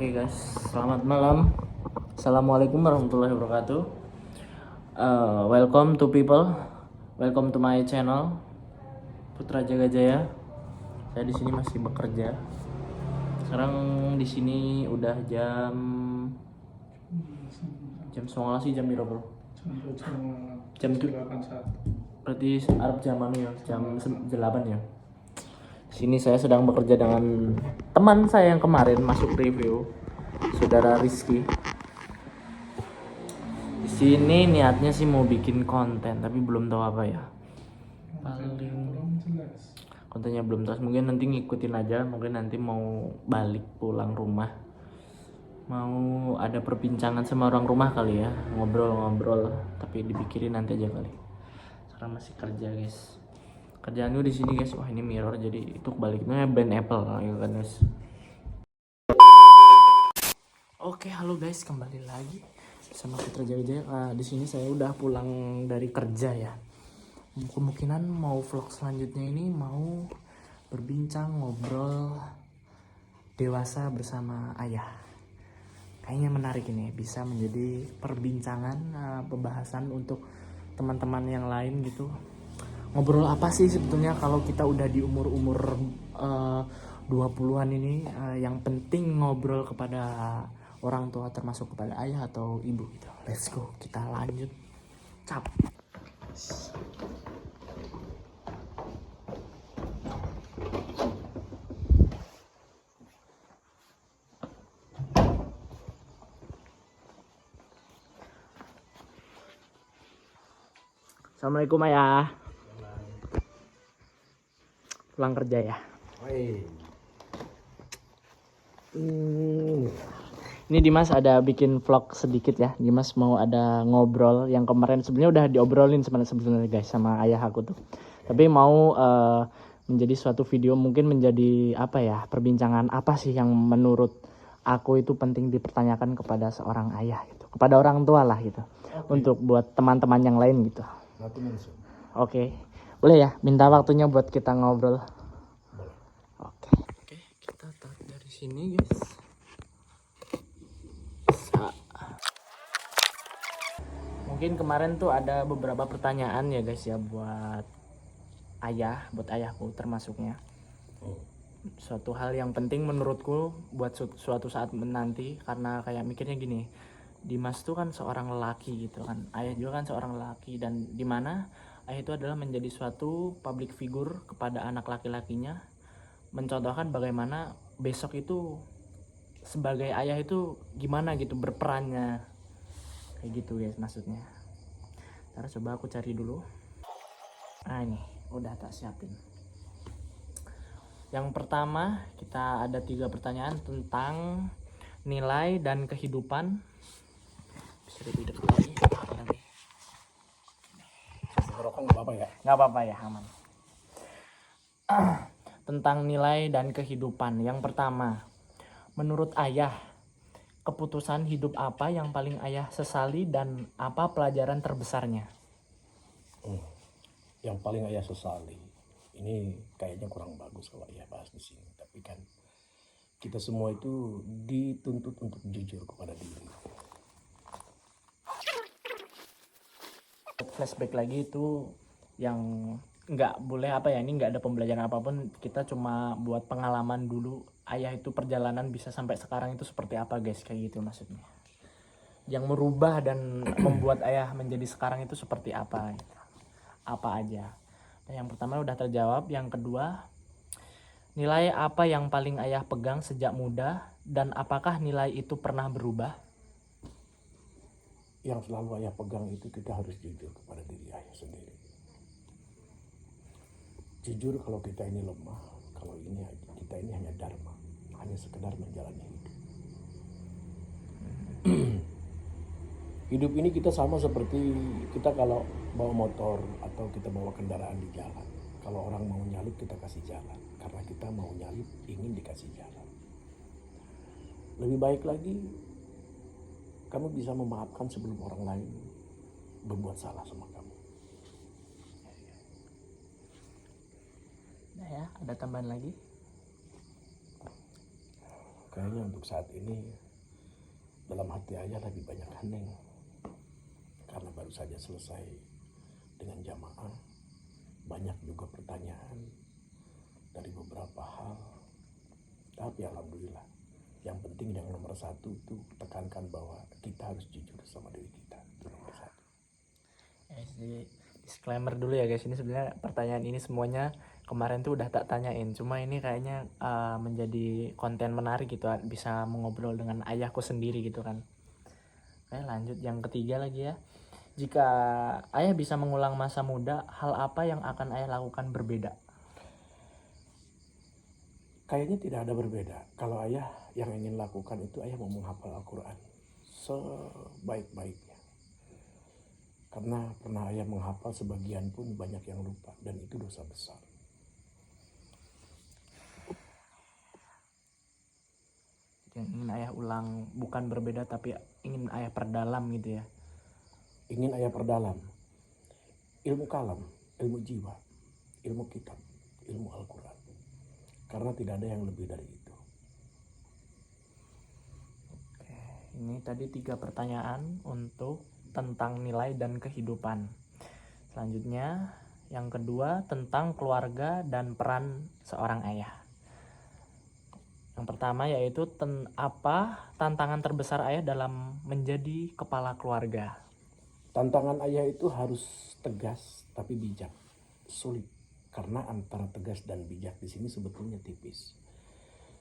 Oke guys, selamat malam. Assalamualaikum warahmatullahi wabarakatuh. Welcome to people. Welcome to my channel Putra Jaga Jaya. Saya di sini masih bekerja. Sekarang di sini udah jam 19 sih, jam berapa bro? Jam 7. Berarti Arab jam mana ya? Jam 8 ya. Sini saya sedang bekerja dengan teman saya yang kemarin masuk review, saudara Rizky. Di sini niatnya sih mau bikin konten, tapi belum tahu apa ya. Paling kontennya belum tahu. Mungkin nanti ngikutin aja. Mungkin nanti mau balik pulang rumah, mau ada perbincangan sama orang rumah kali ya, ngobrol-ngobrol. Tapi dipikirin nanti aja kali. Sekarang masih kerja guys. Kerjaan gue di sini guys. Wah ini mirror, jadi itu kebaliknya brand Apple gitu kan guys. Oke, halo guys, kembali lagi sama Putra Jaga Jaya. Di sini saya udah pulang dari kerja ya. Kemungkinan mau vlog selanjutnya ini mau berbincang ngobrol dewasa bersama ayah. Kayaknya menarik ini, bisa menjadi perbincangan, pembahasan untuk teman-teman yang lain gitu. Ngobrol apa sih sebetulnya kalau kita udah di umur-umur 20-an ini, yang penting ngobrol kepada orang tua, termasuk kepada ayah atau ibu gitu. Let's go, kita lanjut. Cap. Assalamualaikum ayah. Pulang kerja ya. Ini Dimas ada bikin vlog sedikit ya. Dimas mau ada ngobrol yang kemarin sebenarnya udah diobrolin sebenarnya guys sama ayah aku tuh. Tapi mau menjadi suatu video, mungkin menjadi apa ya, perbincangan apa sih yang menurut aku itu penting dipertanyakan kepada seorang ayah gitu. Kepada orang tua lah gitu. Untuk buat teman-teman yang lain gitu. Oke. Boleh ya minta waktunya buat kita ngobrol. Oke, kita tarik dari sini guys. Mungkin kemarin tuh ada beberapa pertanyaan ya guys ya buat ayahku termasuknya. Suatu hal yang penting menurutku buat suatu saat menanti, karena kayak mikirnya gini, Dimas tuh kan seorang lelaki gitu kan, ayah juga kan seorang lelaki, dan dimana ayah itu adalah menjadi suatu public figure kepada anak laki-lakinya, mencontohkan bagaimana besok itu sebagai ayah itu gimana gitu berperannya, kayak gitu guys maksudnya. Ntar coba aku cari dulu. Nah ini udah tak siapin. Yang pertama kita ada 3 pertanyaan tentang nilai dan kehidupan. Bisa lebih dekat lagi. Rokok nggak apa-apa ya? Nggak apa-apa ya, aman. Tentang nilai dan kehidupan. Yang pertama, menurut ayah, keputusan hidup apa yang paling ayah sesali dan apa pelajaran terbesarnya? Yang paling ayah sesali, ini kayaknya kurang bagus kalau ayah bahas di sini. Tapi kan kita semua itu dituntut untuk jujur kepada diri. Flashback lagi itu yang nggak boleh apa ya, ini nggak ada pembelajaran apapun, kita cuma buat pengalaman dulu ayah itu perjalanan bisa sampai sekarang itu seperti apa guys, kayak gitu maksudnya. Yang merubah dan membuat ayah menjadi sekarang itu seperti apa gitu. Apa aja. Nah, yang pertama udah terjawab. Yang kedua, nilai apa yang paling ayah pegang sejak muda dan apakah nilai itu pernah berubah? Yang selalu ayah pegang itu, kita harus jujur kepada diri ayah sendiri. Jujur kalau kita ini lemah, kalau kita ini hanya dharma, hanya sekedar menjalani hidup. Hidup ini kita sama seperti kita kalau bawa motor atau kita bawa kendaraan di jalan. Kalau orang mau nyalip, kita kasih jalan. Karena kita mau nyalip, ingin dikasih jalan. Lebih baik lagi, kamu bisa memaafkan sebelum orang lain berbuat salah sama kamu. Nah ya, ada tambahan lagi? kayaknya untuk saat ini dalam hati ayah lebih banyak hening. Karena baru saja selesai dengan jamaah, banyak juga pertanyaan dari beberapa hal. Tapi alhamdulillah, yang penting yang nomor satu itu tekankan bahwa kita harus jujur sama diri kita. Itu nomor satu. Disclaimer dulu ya guys, ini sebenarnya pertanyaan ini semuanya kemarin tuh udah tak tanyain, cuma ini kayaknya menjadi konten menarik gitu, bisa mengobrol dengan ayahku sendiri gitu kan. Oke, lanjut yang ketiga lagi ya. Jika ayah bisa mengulang masa muda, hal apa yang akan ayah lakukan berbeda? Kayaknya tidak ada berbeda. Kalau ayah yang ingin lakukan itu ayah mau menghafal Al-Quran sebaik-baiknya. Karena pernah ayah menghafal sebagian pun banyak yang lupa, dan itu dosa besar. Yang ingin ayah ulang bukan berbeda tapi ingin ayah perdalam gitu ya. Ingin ayah perdalam ilmu kalam, ilmu jiwa, ilmu kitab, ilmu Al-Quran. Karena tidak ada yang lebih dari itu. Oke, ini tadi 3 pertanyaan untuk tentang nilai dan kehidupan. Selanjutnya yang kedua tentang keluarga dan peran seorang ayah. Yang pertama yaitu apa tantangan terbesar ayah dalam menjadi kepala keluarga? Tantangan ayah itu harus tegas tapi bijak. Sulit karena antara tegas dan bijak di sini sebetulnya tipis.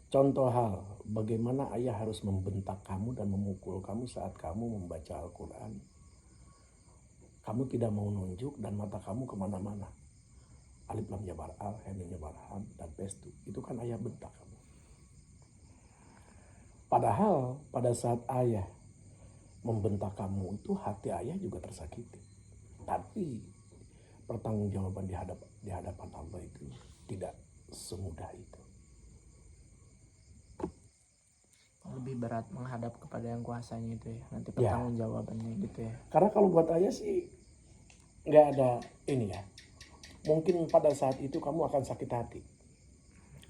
Contoh hal, bagaimana ayah harus membentak kamu dan memukul kamu saat kamu membaca Al-Quran. Kamu tidak mau nunjuk dan mata kamu kemana-mana. Alif lam jabar al, he mim jabar ham, dan pestu. Itu kan ayah bentak kamu. Padahal pada saat ayah membentak kamu itu hati ayah juga tersakiti. Tapi pertanggungjawaban di hadapan Allah itu tidak semudah itu. Lebih berat menghadap kepada yang kuasanya itu ya, nanti pertanggungjawabannya gitu ya. Karena kalau buat ayah sih nggak ada ini ya. Mungkin pada saat itu kamu akan sakit hati.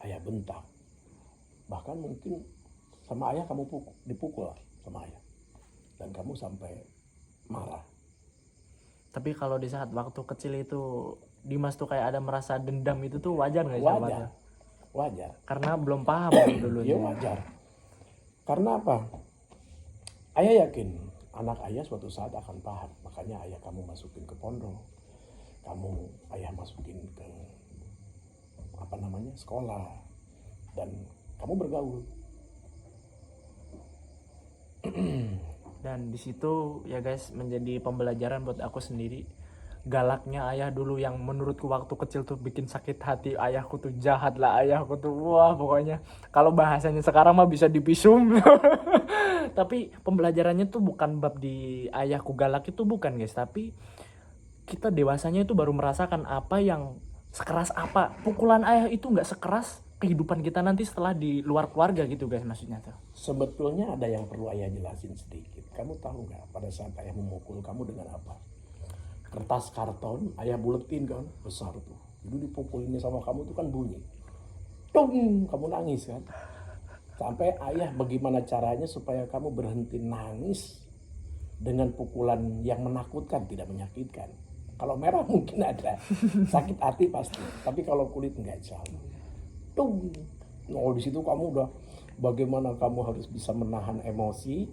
Ayah bentak. Bahkan mungkin sama ayah kamu dipukul sama ayah. Dan kamu sampai marah. Tapi kalau di saat waktu kecil itu Dimas tuh kayak ada merasa dendam, itu tuh wajar nggak sih? Wajar. Karena belum paham dulu. Iya wajar. Karena apa? Ayah yakin anak ayah suatu saat akan paham. Makanya ayah kamu masukin ke pondok. Ayah masukin ke sekolah. Dan kamu bergaul. Dan di situ ya guys menjadi pembelajaran buat aku sendiri. Galaknya ayah dulu yang menurutku waktu kecil tuh bikin sakit hati. Ayahku tuh jahat lah, ayahku tuh wah pokoknya kalau bahasanya sekarang mah bisa dipisum. Tapi pembelajarannya tuh bukan bab di ayahku galak itu, bukan guys, tapi kita dewasanya itu baru merasakan apa yang sekeras apa. Pukulan ayah itu nggak sekeras kehidupan kita nanti setelah di luar keluarga gitu guys, maksudnya tuh. Sebetulnya ada yang perlu ayah jelasin sedikit. Kamu tahu nggak pada saat ayah memukul kamu dengan apa? Kertas karton ayah buletin kan, besar tuh. Jadi dipukulinnya sama kamu tuh kan bunyi. Tung, kamu nangis kan. Sampai ayah bagaimana caranya supaya kamu berhenti nangis dengan pukulan yang menakutkan, tidak menyakitkan. Kalau merah mungkin ada, sakit hati pasti. Tapi kalau kulit enggak, insya Allah. Tung. Oh, di situ kamu udah bagaimana kamu harus bisa menahan emosi,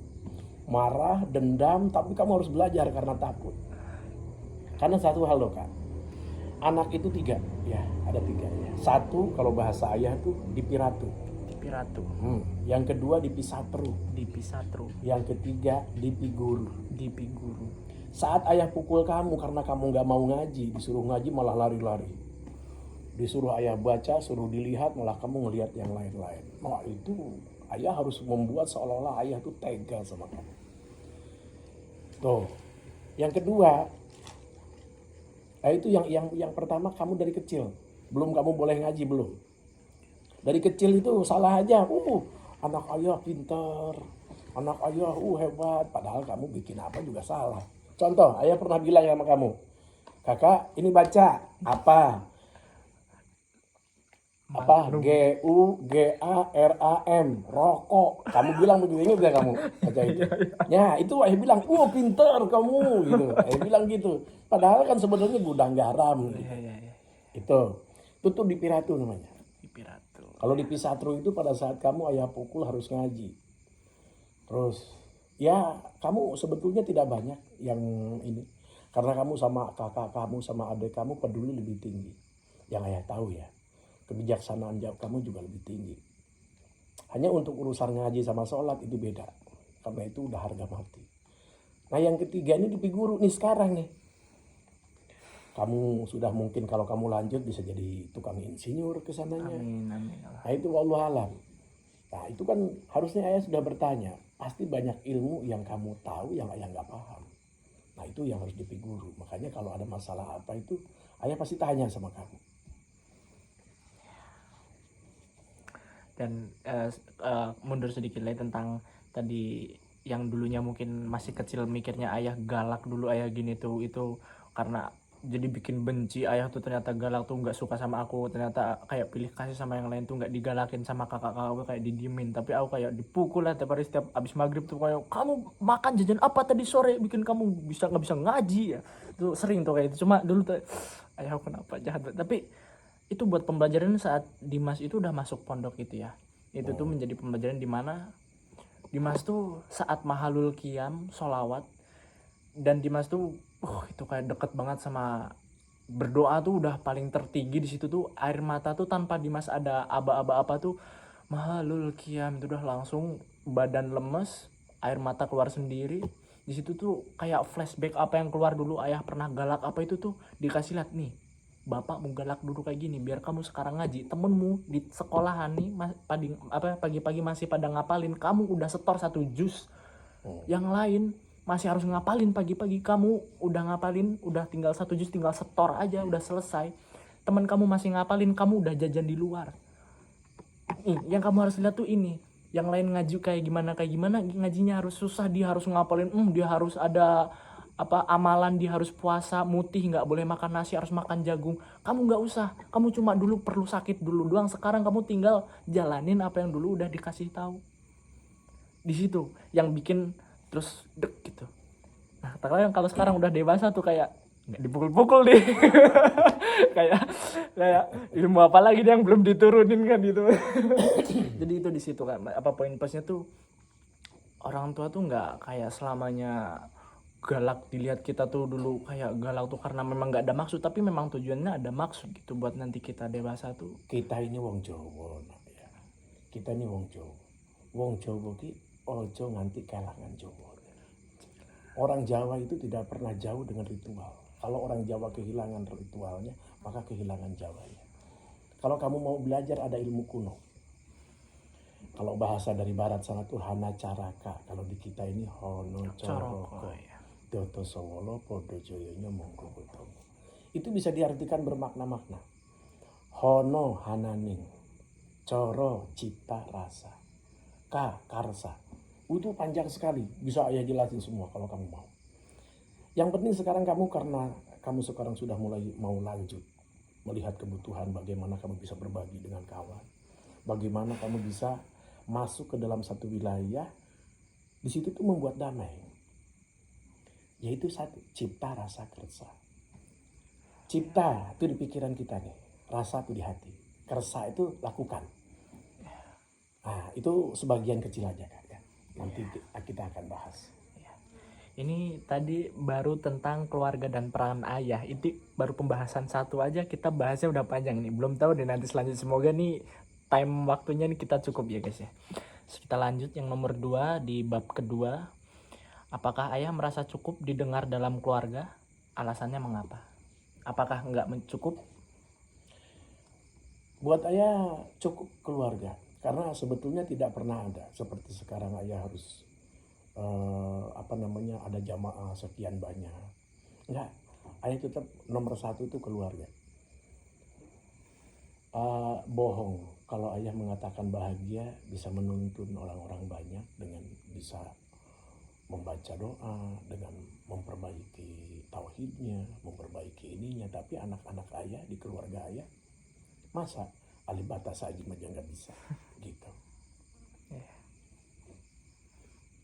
marah, dendam, tapi kamu harus belajar karena takut. Karena satu hal loh Kak, anak itu 3, ya ada 3 ya. 1 kalau bahasa ayah tuh dipiratu. Yang kedua dipisatru. Yang ketiga dipiguru. Saat ayah pukul kamu karena kamu nggak mau ngaji, disuruh ngaji malah lari-lari. Disuruh ayah baca, suruh dilihat, malah kamu ngelihat yang lain-lain. Nah itu ayah harus membuat seolah-olah ayah tuh tega sama kamu. Tuh, yang kedua, itu yang pertama kamu dari kecil, belum kamu boleh ngaji belum. Dari kecil itu salah aja, anak ayah pintar, anak ayah hebat, padahal kamu bikin apa juga salah. Contoh, ayah pernah bilang sama kamu, kakak ini baca apa? Apa? Magnum. GUGARAM, rokok. Kamu bilang begitu, ingat gak kamu baca itu? Ya itu ayah bilang, pinter kamu gitu. Ayah bilang gitu. Padahal kan sebenarnya gudang garam gitu. Iya, iya, iya. Itu tuh di Piratu namanya. Di Piratu. Kalau di Pisatru itu pada saat kamu ayah pukul harus ngaji. Terus ya kamu sebetulnya tidak banyak yang ini. Karena kamu sama kakak kamu sama adik kamu peduli lebih tinggi. Yang ayah tahu ya. Kebijaksanaan kamu juga lebih tinggi. Hanya untuk urusan ngaji sama sholat itu beda. Karena itu udah harga mati. Nah yang ketiga ini di Piguru nih sekarang nih. Kamu sudah mungkin kalau kamu lanjut bisa jadi tukang insinyur kesananya. Amin, amin. Nah itu wallahu alam. Nah itu kan harusnya ayah sudah bertanya. Pasti banyak ilmu yang kamu tahu yang ayah nggak paham. Nah itu yang harus dipiguru. Makanya kalau ada masalah apa itu ayah pasti tanya sama kamu. Dan mundur sedikit lagi tentang tadi yang dulunya mungkin masih kecil mikirnya ayah galak dulu, ayah gini tuh itu karena jadi bikin benci ayah tuh ternyata galak tuh nggak suka sama aku, ternyata kayak pilih kasih sama yang lain tuh nggak digalakin sama kakak-kakak kayak didiemin, tapi aku kayak dipukul lah tiap hari setiap abis maghrib tuh kayak kamu makan jajan apa tadi sore bikin kamu nggak bisa ngaji ya, tuh sering tuh kayak itu. Cuma dulu tuh ayah aku kenapa jahat, tapi itu buat pembelajaran saat Dimas itu udah masuk pondok itu ya. Itu tuh menjadi pembelajaran di mana Dimas tuh saat mahalul qiyam sholawat, dan Dimas tuh itu kayak deket banget sama berdoa tuh udah paling tertinggi di situ tuh, air mata tuh tanpa Dimas ada aba-aba apa tuh mahalul qiyam itu udah langsung badan lemes, air mata keluar sendiri. Di situ tuh kayak flashback apa yang keluar dulu ayah pernah galak apa itu tuh dikasih lihat nih, bapak mau galak dulu kayak gini biar kamu sekarang ngaji, temenmu di sekolahan nih pagi-pagi masih pada ngapalin, kamu udah setor 1 juz, yang lain masih harus ngapalin pagi-pagi, kamu udah ngapalin udah tinggal 1 juz, tinggal setor aja udah selesai, teman kamu masih ngapalin, kamu udah jajan di luar. Yang kamu harus lihat tuh ini, yang lain ngaji kayak gimana ngajinya harus susah, dia harus ngapalin, dia harus ada apa amalan, dia harus puasa mutih, nggak boleh makan nasi, harus makan jagung. Kamu nggak usah, kamu cuma dulu perlu sakit dulu doang, sekarang kamu tinggal jalanin apa yang dulu udah dikasih tahu. Di situ yang bikin terus dek gitu. Nah terkadang kalau sekarang udah dewasa tuh kayak nggak dipukul-pukul deh. kayak ilmu apa lagi yang belum diturunin kan gitu. Jadi itu di situ kan apa poin plusnya tuh, orang tua tuh nggak kayak selamanya galak dilihat kita tuh dulu kayak galak tuh karena memang nggak ada maksud, tapi memang tujuannya ada maksud gitu buat nanti kita dewasa tuh. Kita ini wong Jawa ya. Kita ini wong Jawa. Wong Jawa ki ojo nganti kelangan Jawa. Orang Jawa itu tidak pernah jauh dengan ritual. Kalau orang Jawa kehilangan ritualnya, maka kehilangan Jawanya. Kalau kamu mau belajar ada ilmu kuno. Kalau bahasa dari barat sana tuh hana caraka. Kalau di kita ini hono coroko. Doto sowolo podo joyonya monggo botomo. Itu bisa diartikan bermakna-makna. Hono hananing. Coro cita rasa. Ka karsa. Itu panjang sekali. Bisa ayah jelasin semua kalau kamu mau. Yang penting sekarang kamu, karena kamu sekarang sudah mulai mau lanjut. Melihat kebutuhan bagaimana kamu bisa berbagi dengan kawan. Bagaimana kamu bisa masuk ke dalam satu wilayah. Di situ tuh membuat damai. Yaitu satu, cipta rasa kersa. Cipta itu di pikiran kita nih. Rasa itu di hati. Kersa itu lakukan. Nah itu sebagian kecil aja kan. Nanti kita akan bahas. Ini tadi baru tentang keluarga dan peran ayah. Itu baru pembahasan satu aja, kita bahasnya udah panjang nih. Belum tahu deh nanti selanjutnya. Semoga nih time waktunya nih kita cukup ya guys ya. Kita lanjut yang nomor 2 di bab kedua. Apakah ayah merasa cukup didengar dalam keluarga? Alasannya mengapa? Apakah nggak cukup? Buat ayah cukup keluarga. Karena sebetulnya tidak pernah ada seperti sekarang ayah harus ada jamaah sekian banyak. Enggak, ayah tetap nomor 1 itu keluarga. Bohong kalau ayah mengatakan bahagia bisa menuntun orang-orang banyak dengan bisa membaca doa, dengan memperbaiki tauhidnya, memperbaiki ininya. Tapi anak-anak ayah di keluarga ayah, masa alibata saja nggak bisa gitu.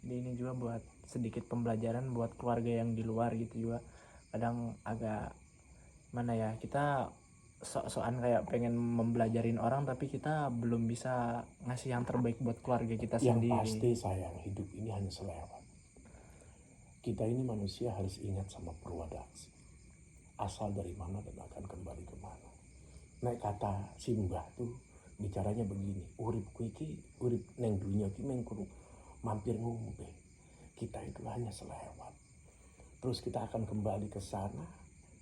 Jadi ini juga buat sedikit pembelajaran buat keluarga yang di luar gitu juga. Kadang agak mana ya, kita sok-sokan kayak pengen membelajarin orang tapi kita belum bisa ngasih yang terbaik buat keluarga kita Yang sendiri. pasti sayang, hidup ini hanya selewat. Kita ini manusia harus ingat sama perwadaksi. Asal dari mana dan akan kembali kemana. Nek kata Simbah tuh bicaranya begini, urip kuiki, urip neng dunia ki mengkurung mampir ngumbe. Kita itu hanya selewat. Terus kita akan kembali ke sana,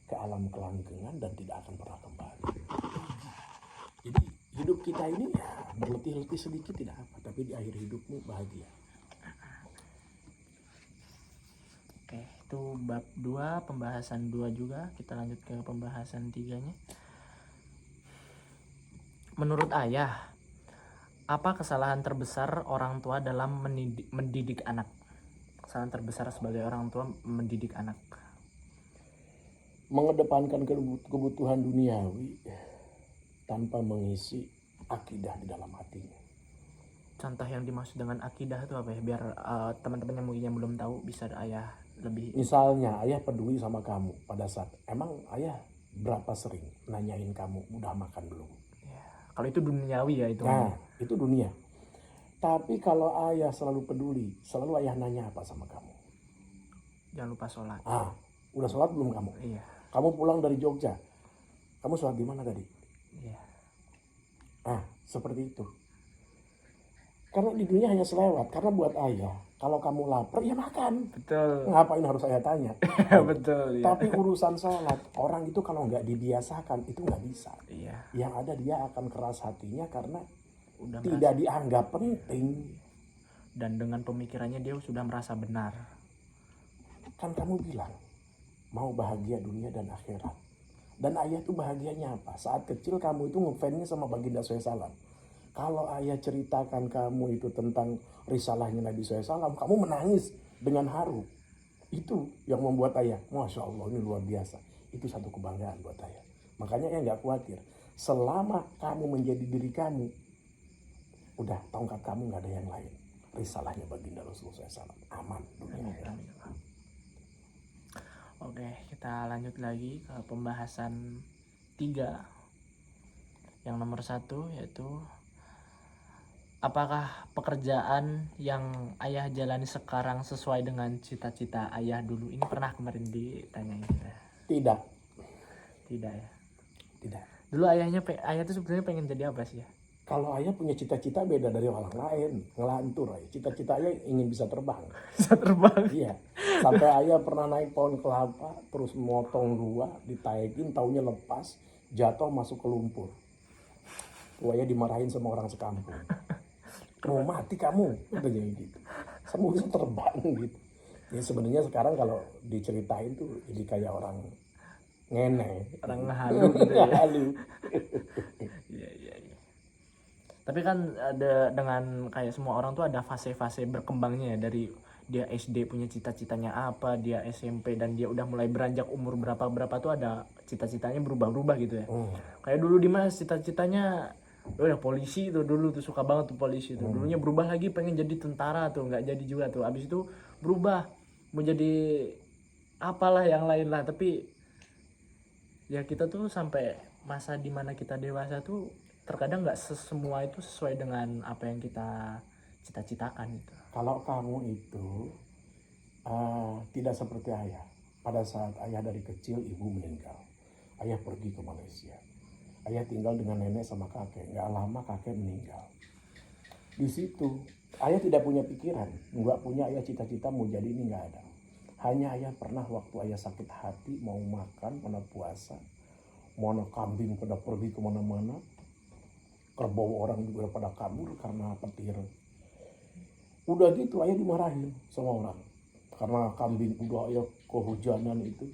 ke alam kelanggengan dan tidak akan pernah kembali. Jadi hidup kita ini ya berletih-letih sedikit tidak apa, tapi di akhir hidupmu bahagia. Oke, itu bab 2, pembahasan 2 juga. Kita lanjut ke pembahasan 3-nya. Menurut ayah, apa kesalahan terbesar orang tua dalam mendidik anak? Kesalahan terbesar sebagai orang tua mendidik anak. Mengedepankan kebutuhan duniawi tanpa mengisi akidah di dalam hatinya. Contoh yang dimaksud dengan akidah itu apa ya? Biar teman-teman yang mungkin yang belum tahu bisa ayah lebih. Misalnya ayah peduli sama kamu pada saat, emang ayah berapa sering nanyain kamu udah makan belum? Ya, kalau itu duniawi ya itu. Nah, itu dunia. Tapi kalau ayah selalu peduli, selalu ayah nanya apa sama kamu? Jangan lupa sholat. Udah sholat belum kamu? Iya. Kamu pulang dari Jogja, kamu sholat di mana tadi? Iya. Seperti itu. Karena di dunia hanya selewat. Karena buat ayah, kalau kamu lapar ya makan. Betul. Ngapain harus ayah tanya? Betul. Ya. Tapi urusan sholat, orang itu kalau nggak dibiasakan itu nggak bisa. Iya. Yang ada dia akan keras hatinya karena Udah tidak dianggap penting. Dan dengan pemikirannya dia sudah merasa benar. Kan kamu bilang mau bahagia dunia dan akhirat. Dan ayah tuh bahagianya apa? Saat kecil kamu itu ngefansnya sama Baginda SAW. Kalau ayah ceritakan kamu itu tentang risalahnya Nabi SAW, kamu menangis dengan haru. Itu yang membuat ayah, Masya Allah ini luar biasa. Itu satu kebanggaan buat ayah. Makanya ayah nggak khawatir. Selama kamu menjadi diri kamu, udah tongkat kamu nggak ada yang lain. Risalahnya Baginda Rasulullah SAW. Aman dunia akhirat. Oke, kita lanjut lagi ke pembahasan 3. Yang nomor 1 yaitu, apakah pekerjaan yang ayah jalani sekarang sesuai dengan cita-cita ayah dulu? Ini pernah kemarin ditanyain kita. Tidak. Tidak ya? Tidak. Dulu ayah tuh sebenarnya pengen jadi apa sih ya? Kalau ayah punya cita-cita beda dari orang lain, ngelantur ayah. Cita-cita ayah ingin bisa terbang. Bisa terbang. Iya. Sampai ayah pernah naik pohon kelapa, terus motong 2, ditaikin, taunya lepas, jatuh masuk ke lumpur. Ayah dimarahin sama orang sekampung. Mau mati kamu, udah jadi gitu. Kamu bisa terbang gitu. Ya sebenarnya sekarang kalau diceritain tuh jadi kayak orang ngene, orang halu gitu ya. Halu. Iya. Tapi kan ada, dengan kayak semua orang tuh ada fase-fase berkembangnya ya. Dari dia SD punya cita-citanya apa, dia SMP dan dia udah mulai beranjak umur berapa tuh ada cita-citanya berubah-ubah gitu ya. Kayak dulu Dimas cita-citanya udah polisi tuh, dulu tuh suka banget tuh polisi tuh. Dulunya berubah lagi pengen jadi tentara tuh, nggak jadi juga tuh. Abis itu berubah mau jadi apalah yang lain lah. Tapi ya kita tuh sampai masa dimana kita dewasa tuh terkadang nggak semua itu sesuai dengan apa yang kita cita-citakan gitu. Kalau kamu itu tidak seperti ayah. Pada saat ayah dari kecil ibu meninggal, ayah pergi ke Malaysia. Ayah tinggal dengan nenek sama kakek. Nggak lama kakek meninggal. Di situ ayah tidak punya pikiran, nggak punya ayah cita-cita mau jadi ini, nggak ada. Hanya ayah pernah waktu ayah sakit hati mau makan, mana puasa, mana kambing pada pergi kemana-mana, kerbau orang juga pada kabur karena petir. Udah gitu ayah dimarahin sama orang karena kambing udah ayah kehujanan itu.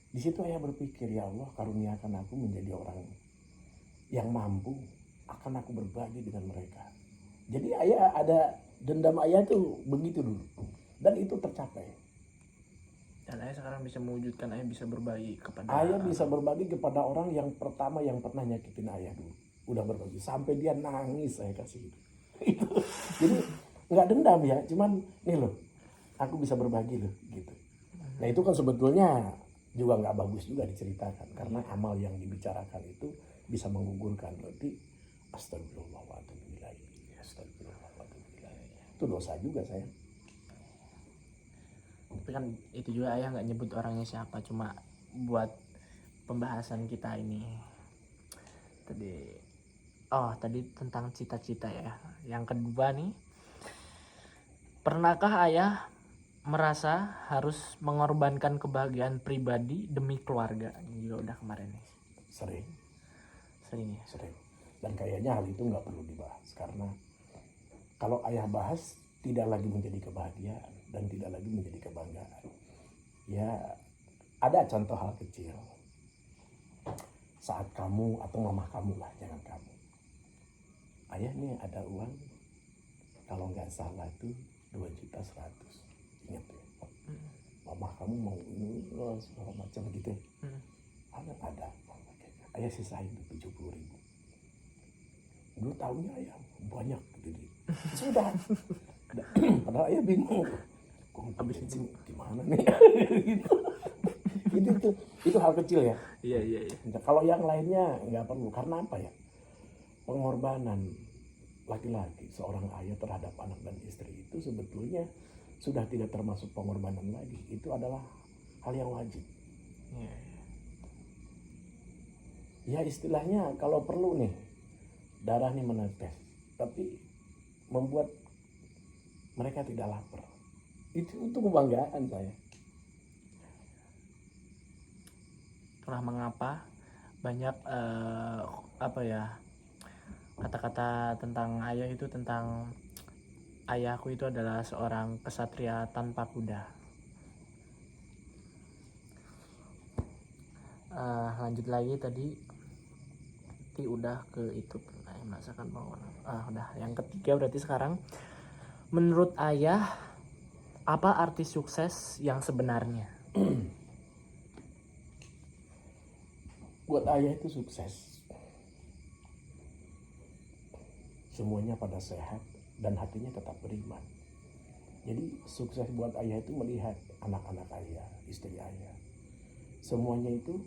Di situ ayah berpikir, ya Allah karuniakan aku menjadi orang yang mampu, akan aku berbagi dengan mereka. Jadi ayah ada dendam ayah tuh begitu dulu, dan itu tercapai. Dan ayah sekarang bisa mewujudkan, ayah bisa berbagi kepada Ayah bisa berbagi kepada orang yang pertama yang pernah nyakitin ayah dulu. udah berbagi sampai dia nangis saya kasih itu. Jadi nggak dendam ya, cuman nih loh, aku bisa berbagi loh gitu. Nah itu kan sebetulnya juga nggak bagus juga diceritakan karena amal yang dibicarakan itu bisa menggugurkan. Berarti astagfirullah wa atubu ilaih, astagfirullah wa atubu ilaih. Itu dosa juga saya. Tapi kan itu juga ayah nggak nyebut orangnya siapa, cuma buat pembahasan kita ini tadi tentang cita-cita ya. Yang kedua nih, pernahkah ayah merasa harus mengorbankan kebahagiaan pribadi demi keluarga? Ini juga udah kemarin nih. Sering Sering ya. sering dan kayaknya hal itu nggak perlu dibahas karena kalau ayah bahas tidak lagi menjadi kebahagiaan dan tidak lagi menjadi kebanggaan. Ya ada contoh hal kecil saat kamu atau mama kamu lah, jangan kamu, ayah nih ada uang kalau nggak salah tuh 2.100.000, ingat ya. Mama kamu mau ini segala macam gitu ya. Ada ayah sisain 70.000. Dulu tahunya ayah banyak gitu. Sudah. Padahal ayah bingung. Kok habis itu gimana nih? Gitu. Itu hal kecil ya. Iya. Kalau yang lainnya nggak perlu. Karena apa ya? Pengorbanan laki-laki, seorang ayah terhadap anak dan istri itu sebetulnya sudah tidak termasuk pengorbanan lagi. Itu adalah hal yang wajib. Iya. Ya istilahnya kalau perlu nih, darah nih menetes, tapi membuat mereka tidak lapar. Itu kebanggaan saya. Itulah mengapa banyak kata-kata tentang ayah itu, tentang ayahku itu adalah seorang kesatria tanpa kuda. Lanjut lagi tadi udah ke itu masakan bawang. Udah yang ketiga berarti sekarang, menurut ayah apa arti sukses yang sebenarnya? Buat ayah itu sukses, semuanya pada sehat dan hatinya tetap beriman. Jadi sukses buat ayah itu melihat anak-anak ayah, istri ayah, semuanya itu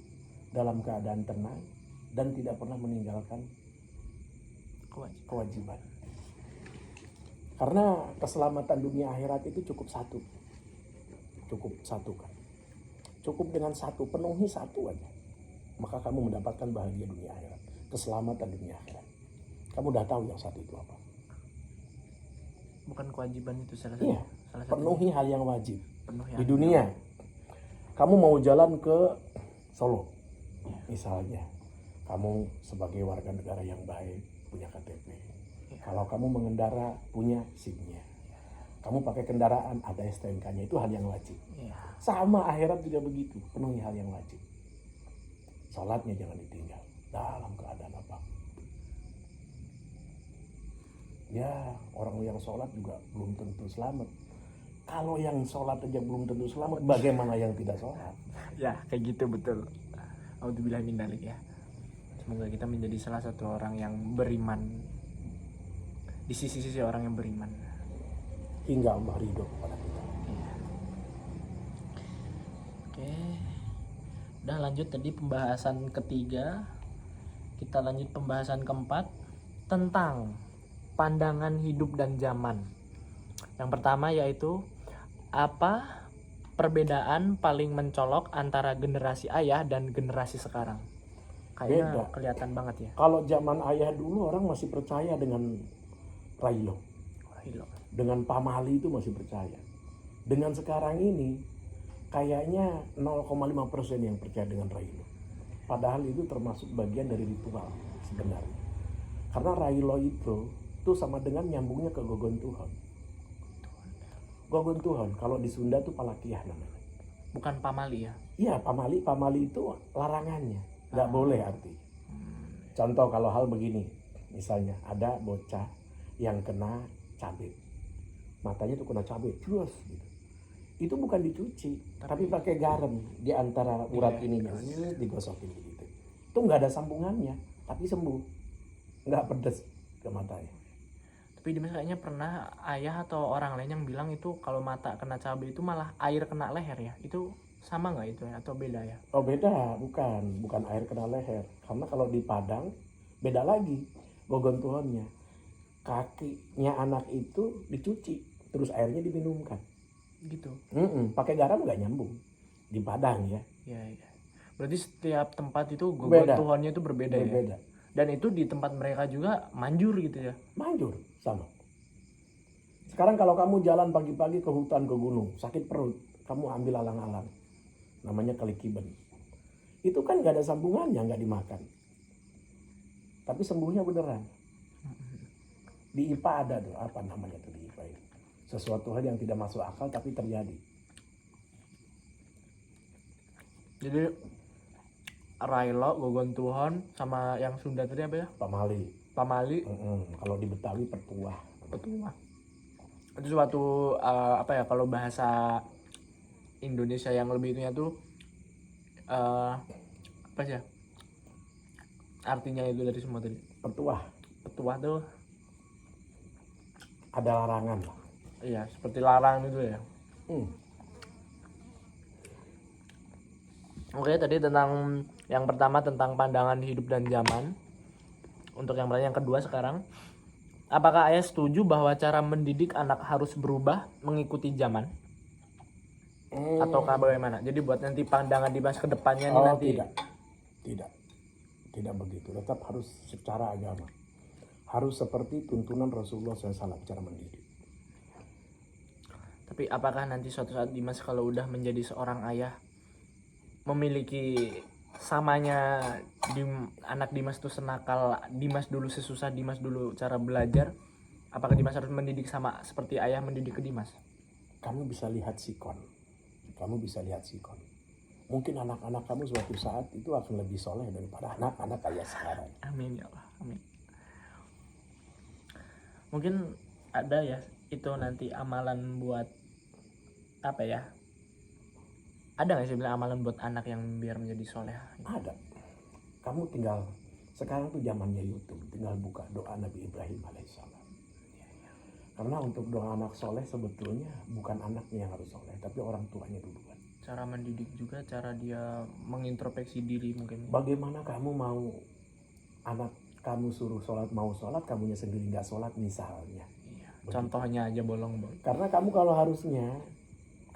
dalam keadaan tenang dan tidak pernah meninggalkan kewajiban. Karena keselamatan dunia akhirat itu cukup satu kan. Cukup dengan satu, penuhi satu aja, maka kamu mendapatkan bahagia dunia akhirat, keselamatan dunia akhirat. Kamu udah tahu yang satu itu apa? Bukan kewajiban itu salah satu. Iya, penuhi hal yang wajib. Di Penuhi dunia, kamu mau jalan ke Solo, misalnya, kamu sebagai warga negara yang baik punya KTP. Kalau kamu mengendara punya SIM-nya. Kamu pakai kendaraan ada STNK-nya, itu hal yang wajib. Sama akhirat juga begitu, penuhi hal yang wajib. Salatnya jangan ditinggal dalam keadaan apa. Ya, orang yang sholat juga belum tentu selamat. Kalau yang sholat aja belum tentu selamat, bagaimana yang tidak sholat? Ya, kayak gitu betul. Auzubillahi min dzalik ya. Semoga kita menjadi salah satu orang yang beriman, di sisi-sisi orang yang beriman. Hingga Allah ridho kepada kita. Iya. Oke. Udah lanjut tadi pembahasan ketiga. Kita lanjut pembahasan keempat tentang pandangan hidup dan zaman. Yang pertama yaitu, apa perbedaan paling mencolok antara generasi ayah dan generasi sekarang? Kayaknya Beda. kelihatan banget ya. Kalau zaman ayah dulu orang masih percaya dengan Railo. Dengan pamali itu masih percaya. Dengan sekarang ini kayaknya 0,5% yang percaya dengan Railo. Padahal itu termasuk bagian dari ritual sebenarnya. Karena Railo itu sama dengan nyambungnya ke Gogon Tuhan. Gogon Tuhan kalau di Sunda tuh Palakiah namanya. Bukan pamali ya? Iya, pamali itu larangannya, nggak boleh arti. Contoh kalau hal begini, misalnya ada bocah yang kena cabai, matanya tuh kena cabai, terus gitu. Itu bukan dicuci, tapi pakai garam di antara urat ininya, digosokin gitu. Itu nggak ada sambungannya, tapi sembuh. nggak pedes ke matanya. Tapi Dimas kayaknya pernah ayah atau orang lain yang bilang itu kalau mata kena cabai itu malah air kena leher ya. Itu sama nggak itu ya atau beda ya? Oh beda, bukan air kena leher. Karena kalau di Padang beda lagi gogontuhannya. Kakinya anak itu dicuci, terus airnya diminumkan. Gitu. Pakai garam nggak nyambung di Padang ya. Ya, ya. Berarti setiap tempat itu Beda. Tuhannya itu berbeda ya. Berbeda. Dan itu di tempat mereka juga manjur gitu ya. Manjur sama. Sekarang kalau kamu jalan pagi-pagi ke hutan ke gunung, sakit perut, kamu ambil alang-alang. Namanya kelikiben. Itu kan nggak ada sambungannya, nggak dimakan. Tapi sembuhnya beneran. Di IPA ada tuh, apa namanya tuh di IPA itu. Sesuatu hal yang tidak masuk akal tapi terjadi. Jadi Railo, Gogontuhon, sama yang Sunda tadi apa ya? Pamali. Pamali, Kalau di Betawi petuah. Petuah. Itu suatu apa ya kalau bahasa Indonesia yang lebih itunya tuh apa sih ya? Artinya itu dari semua tadi. Petuah. Petuah tuh Ada larangan lah. iya seperti larang itu ya. Oke, tadi tentang yang pertama tentang pandangan hidup dan zaman. Untuk yang pertanyaan yang kedua sekarang, apakah ayah setuju bahwa cara mendidik anak harus berubah mengikuti zaman? Ataukah bagaimana? Jadi buat nanti pandangan Dimas ke depannya nih nanti. Tidak begitu. Tetap harus secara agama. Harus seperti tuntunan Rasulullah SAW cara mendidik. Tapi apakah nanti suatu saat Dimas kalau udah menjadi seorang ayah memiliki samanya anak Dimas tuh senakal Dimas dulu, sesusah Dimas dulu cara belajar, apakah Dimas harus mendidik sama seperti ayah mendidik ke Dimas? Kamu bisa lihat sikon. Mungkin anak-anak kamu suatu saat itu akan lebih soleh daripada anak-anak ayah sekarang. Amin ya Allah, amin. Mungkin ada ya itu nanti amalan buat apa ya? Ada nggak sih bilang amalan buat anak yang biar menjadi soleh? Ada. Kamu tinggal, sekarang tuh zamannya YouTube, tinggal buka doa Nabi Ibrahim alaihissalam. Karena untuk doa anak soleh sebetulnya bukan anaknya yang harus soleh, tapi orang tuanya duluan. Cara mendidik juga, cara dia mengintrospeksi diri mungkin. Bagaimana kamu mau anak kamu suruh sholat, mau sholat, kamunya sendiri nggak sholat misalnya. Iya. Contohnya aja bolong. Karena kamu kalau harusnya,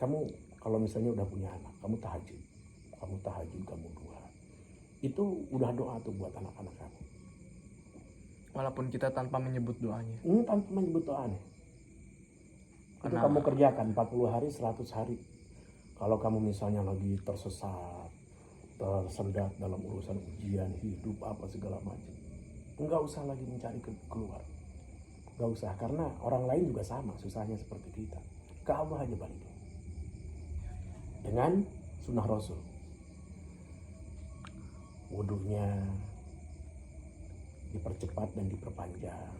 kamu kalau misalnya udah punya anak, kamu tahajud, kamu duha, itu udah doa tuh buat anak-anak kamu. Walaupun kita tanpa menyebut doanya. Tanpa menyebut doanya. Itu kamu kerjakan 40 hari, 100 hari. Kalau kamu misalnya lagi tersesat, tersendat dalam urusan ujian, hidup, apa segala macam, enggak usah lagi mencari keluar. Enggak usah, karena orang lain juga sama susahnya seperti kita. Ke Allah aja balik. Dengan sunnah Rasul. Wudunya dipercepat dan diperpanjang.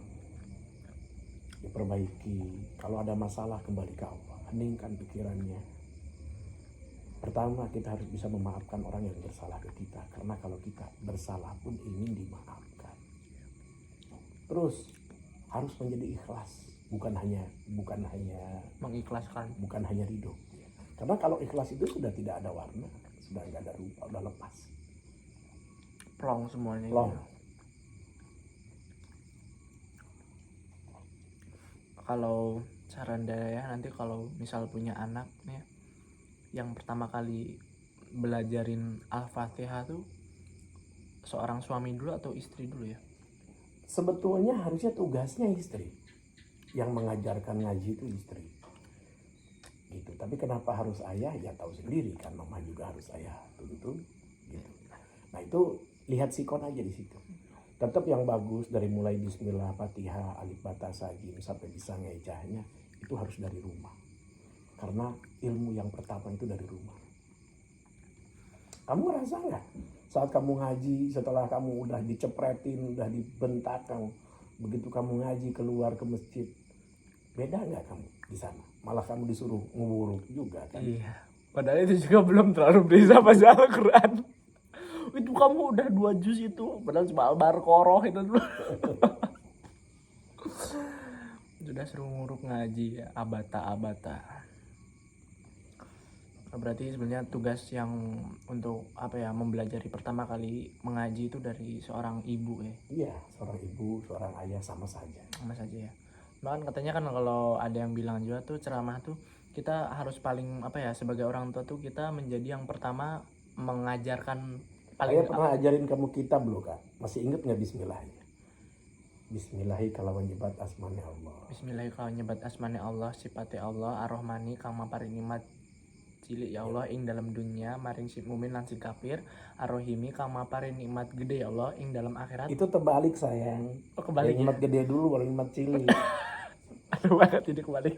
Diperbaiki. Kalau ada masalah kembali ke Allah. Heningkan pikirannya. Pertama kita harus bisa memaafkan orang yang bersalah ke kita. Karena kalau kita bersalah pun ingin dimaafkan. Terus harus menjadi ikhlas. Bukan hanya mengikhlaskan. Bukan hanya ridho. Karena kalau ikhlas itu sudah tidak ada warna, sudah nggak ada rupa, udah lepas. Plong semuanya. Plong. Gitu. Kalau saran dari ya nanti kalau misal punya anak nih, yang pertama kali belajarin Al-Fatihah tuh seorang suami dulu atau istri dulu ya? Sebetulnya harusnya tugasnya istri. Yang mengajarkan ngaji itu istri. Gitu. Tapi kenapa harus ayah? Ya tahu sendiri kan, mama juga harus ayah. Betul gitu. Nah itu lihat sikon aja di situ. Tetap yang bagus dari mulai Bismillah, Fatihah, Alif, Bata, Sajim sampai bisa ngejahnya itu harus dari rumah. Karena ilmu yang pertama itu dari rumah. Kamu ngerasa nggak saat kamu ngaji, setelah kamu udah dicepretin, udah dibentak, begitu kamu ngaji keluar ke masjid, beda nggak kamu di sana? Malah kamu disuruh nguruk juga kan? Iya. Padahal itu juga belum terlalu bisa baca Al-Quran. Itu kamu udah 2 juz itu, padahal cuma Al-Baqarah itu dulu. Sudah suruh nguruk ngaji ya, abata. Berarti sebenarnya tugas yang untuk apa ya, mempelajari pertama kali mengaji itu dari seorang ibu ya. Iya, seorang ibu, seorang ayah sama saja. Sama saja ya. Bahkan katanya kan kalau ada yang bilang juga tuh ceramah tuh kita harus paling apa ya, sebagai orang tua tuh kita menjadi yang pertama mengajarkan paling Saya pernah ajarin kamu kitab loh kak. Masih inget nggak Bismillahnya? Bismillahi kalau nyebat asmani Allah. Bismillahirrahmanirrahim, nyebat asmani Allah, sifate Allah, ar-Rahmani kang maparing nikmat cilik ya Allah ing dalam dunia maring si mumin lan si kafir, ar-Rahimi kang maparing nikmat gede ya Allah ing dalam akhirat. Itu terbalik sayang. Oh, kebalik ya? Nikmat gede dulu baru nikmat cilik. Aduh banget ini kebalik.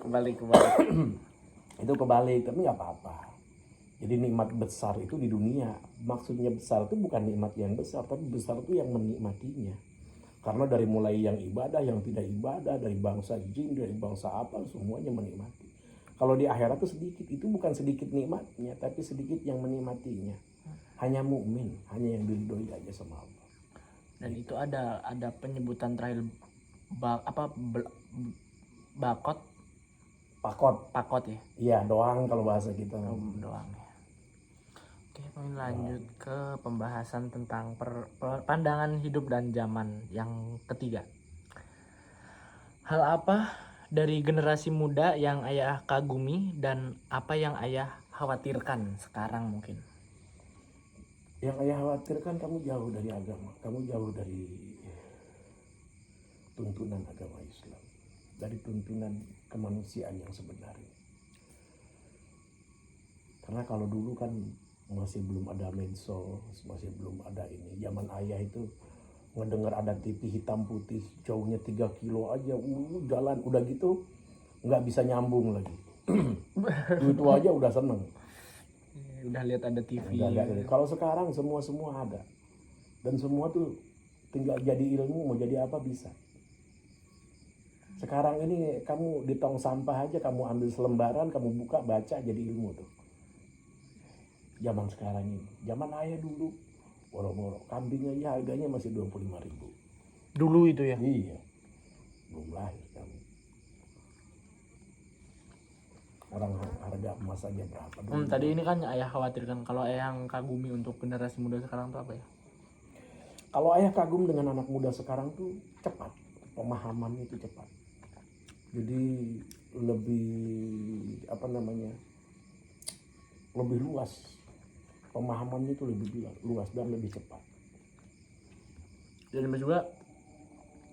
kebalik. Itu kebalik, tapi nggak apa-apa. Jadi nikmat besar itu di dunia. Maksudnya besar itu bukan nikmat yang besar, tapi besar itu yang menikmatinya. Karena dari mulai yang ibadah, yang tidak ibadah, dari bangsa jin, dari bangsa apa, semuanya menikmati. Kalau di akhirat itu sedikit, itu bukan sedikit nikmatnya, tapi sedikit yang menikmatinya. Hanya mukmin, hanya yang diridhoi aja sama Allah. Dan itu ada penyebutan terakhir pakot ya. Iya, doang kalau bahasa kita. Doang ya. Oke, kami lanjut ke pembahasan tentang pandangan hidup dan zaman yang ketiga. Hal apa dari generasi muda yang ayah kagumi dan apa yang ayah khawatirkan sekarang mungkin? Yang ayah khawatirkan kamu jauh dari agama, kamu jauh dari tuntunan agama Islam, dari tuntunan kemanusiaan yang sebenarnya. Karena kalau dulu kan masih belum ada medsos, masih belum ada ini. Zaman ayah itu ngedengar ada TV hitam putih jauhnya 3 kilo aja, jalan udah gitu nggak bisa nyambung lagi. Itu aja udah seneng. Udah lihat ada TV. Kalau sekarang semua ada, dan semua tuh tinggal jadi ilmu, mau jadi apa bisa. Sekarang ini kamu di tong sampah aja kamu ambil selembaran, kamu buka baca jadi ilmu tuh. Zaman sekarang ini, zaman ayah dulu boro-boro kambingnya ya harganya masih 25.000 dulu itu ya. Iya, belum lahir kamu. Orang harga emas aja berapa dulu. Tadi ini kan ayah khawatirkan, kalau ayah yang kagumi untuk generasi muda sekarang tuh apa ya? Kalau ayah kagum dengan anak muda sekarang tuh cepat, pemahamannya itu cepat. Jadi lebih lebih luas. Pemahamannya itu lebih luas dan lebih cepat. Jadi juga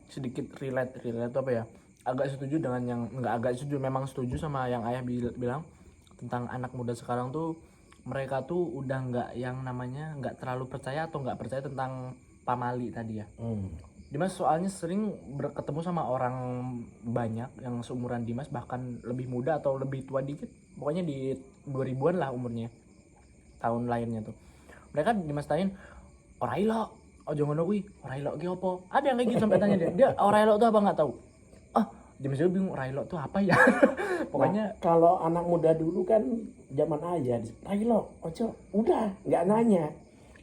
sedikit relate itu apa ya? Agak setuju dengan yang memang setuju sama yang ayah bilang tentang anak muda sekarang tuh, mereka tuh udah nggak terlalu percaya atau nggak percaya tentang pamali tadi ya. Dimas soalnya sering berketemu sama orang banyak yang seumuran Dimas, bahkan lebih muda atau lebih tua dikit, pokoknya di 2000-an lah umurnya, tahun lahirnya tuh. Mereka Dimas tanyain, orailo, ojo ngono kuwi, orailo ki opo? Ada yang kayak gitu sampai tanya dia orailo tuh apa nggak tahu. Dimas juga bingung orailo tuh apa ya. Pokoknya kalau anak muda dulu kan zaman ayah, orailo, ojo, udah nggak nanya.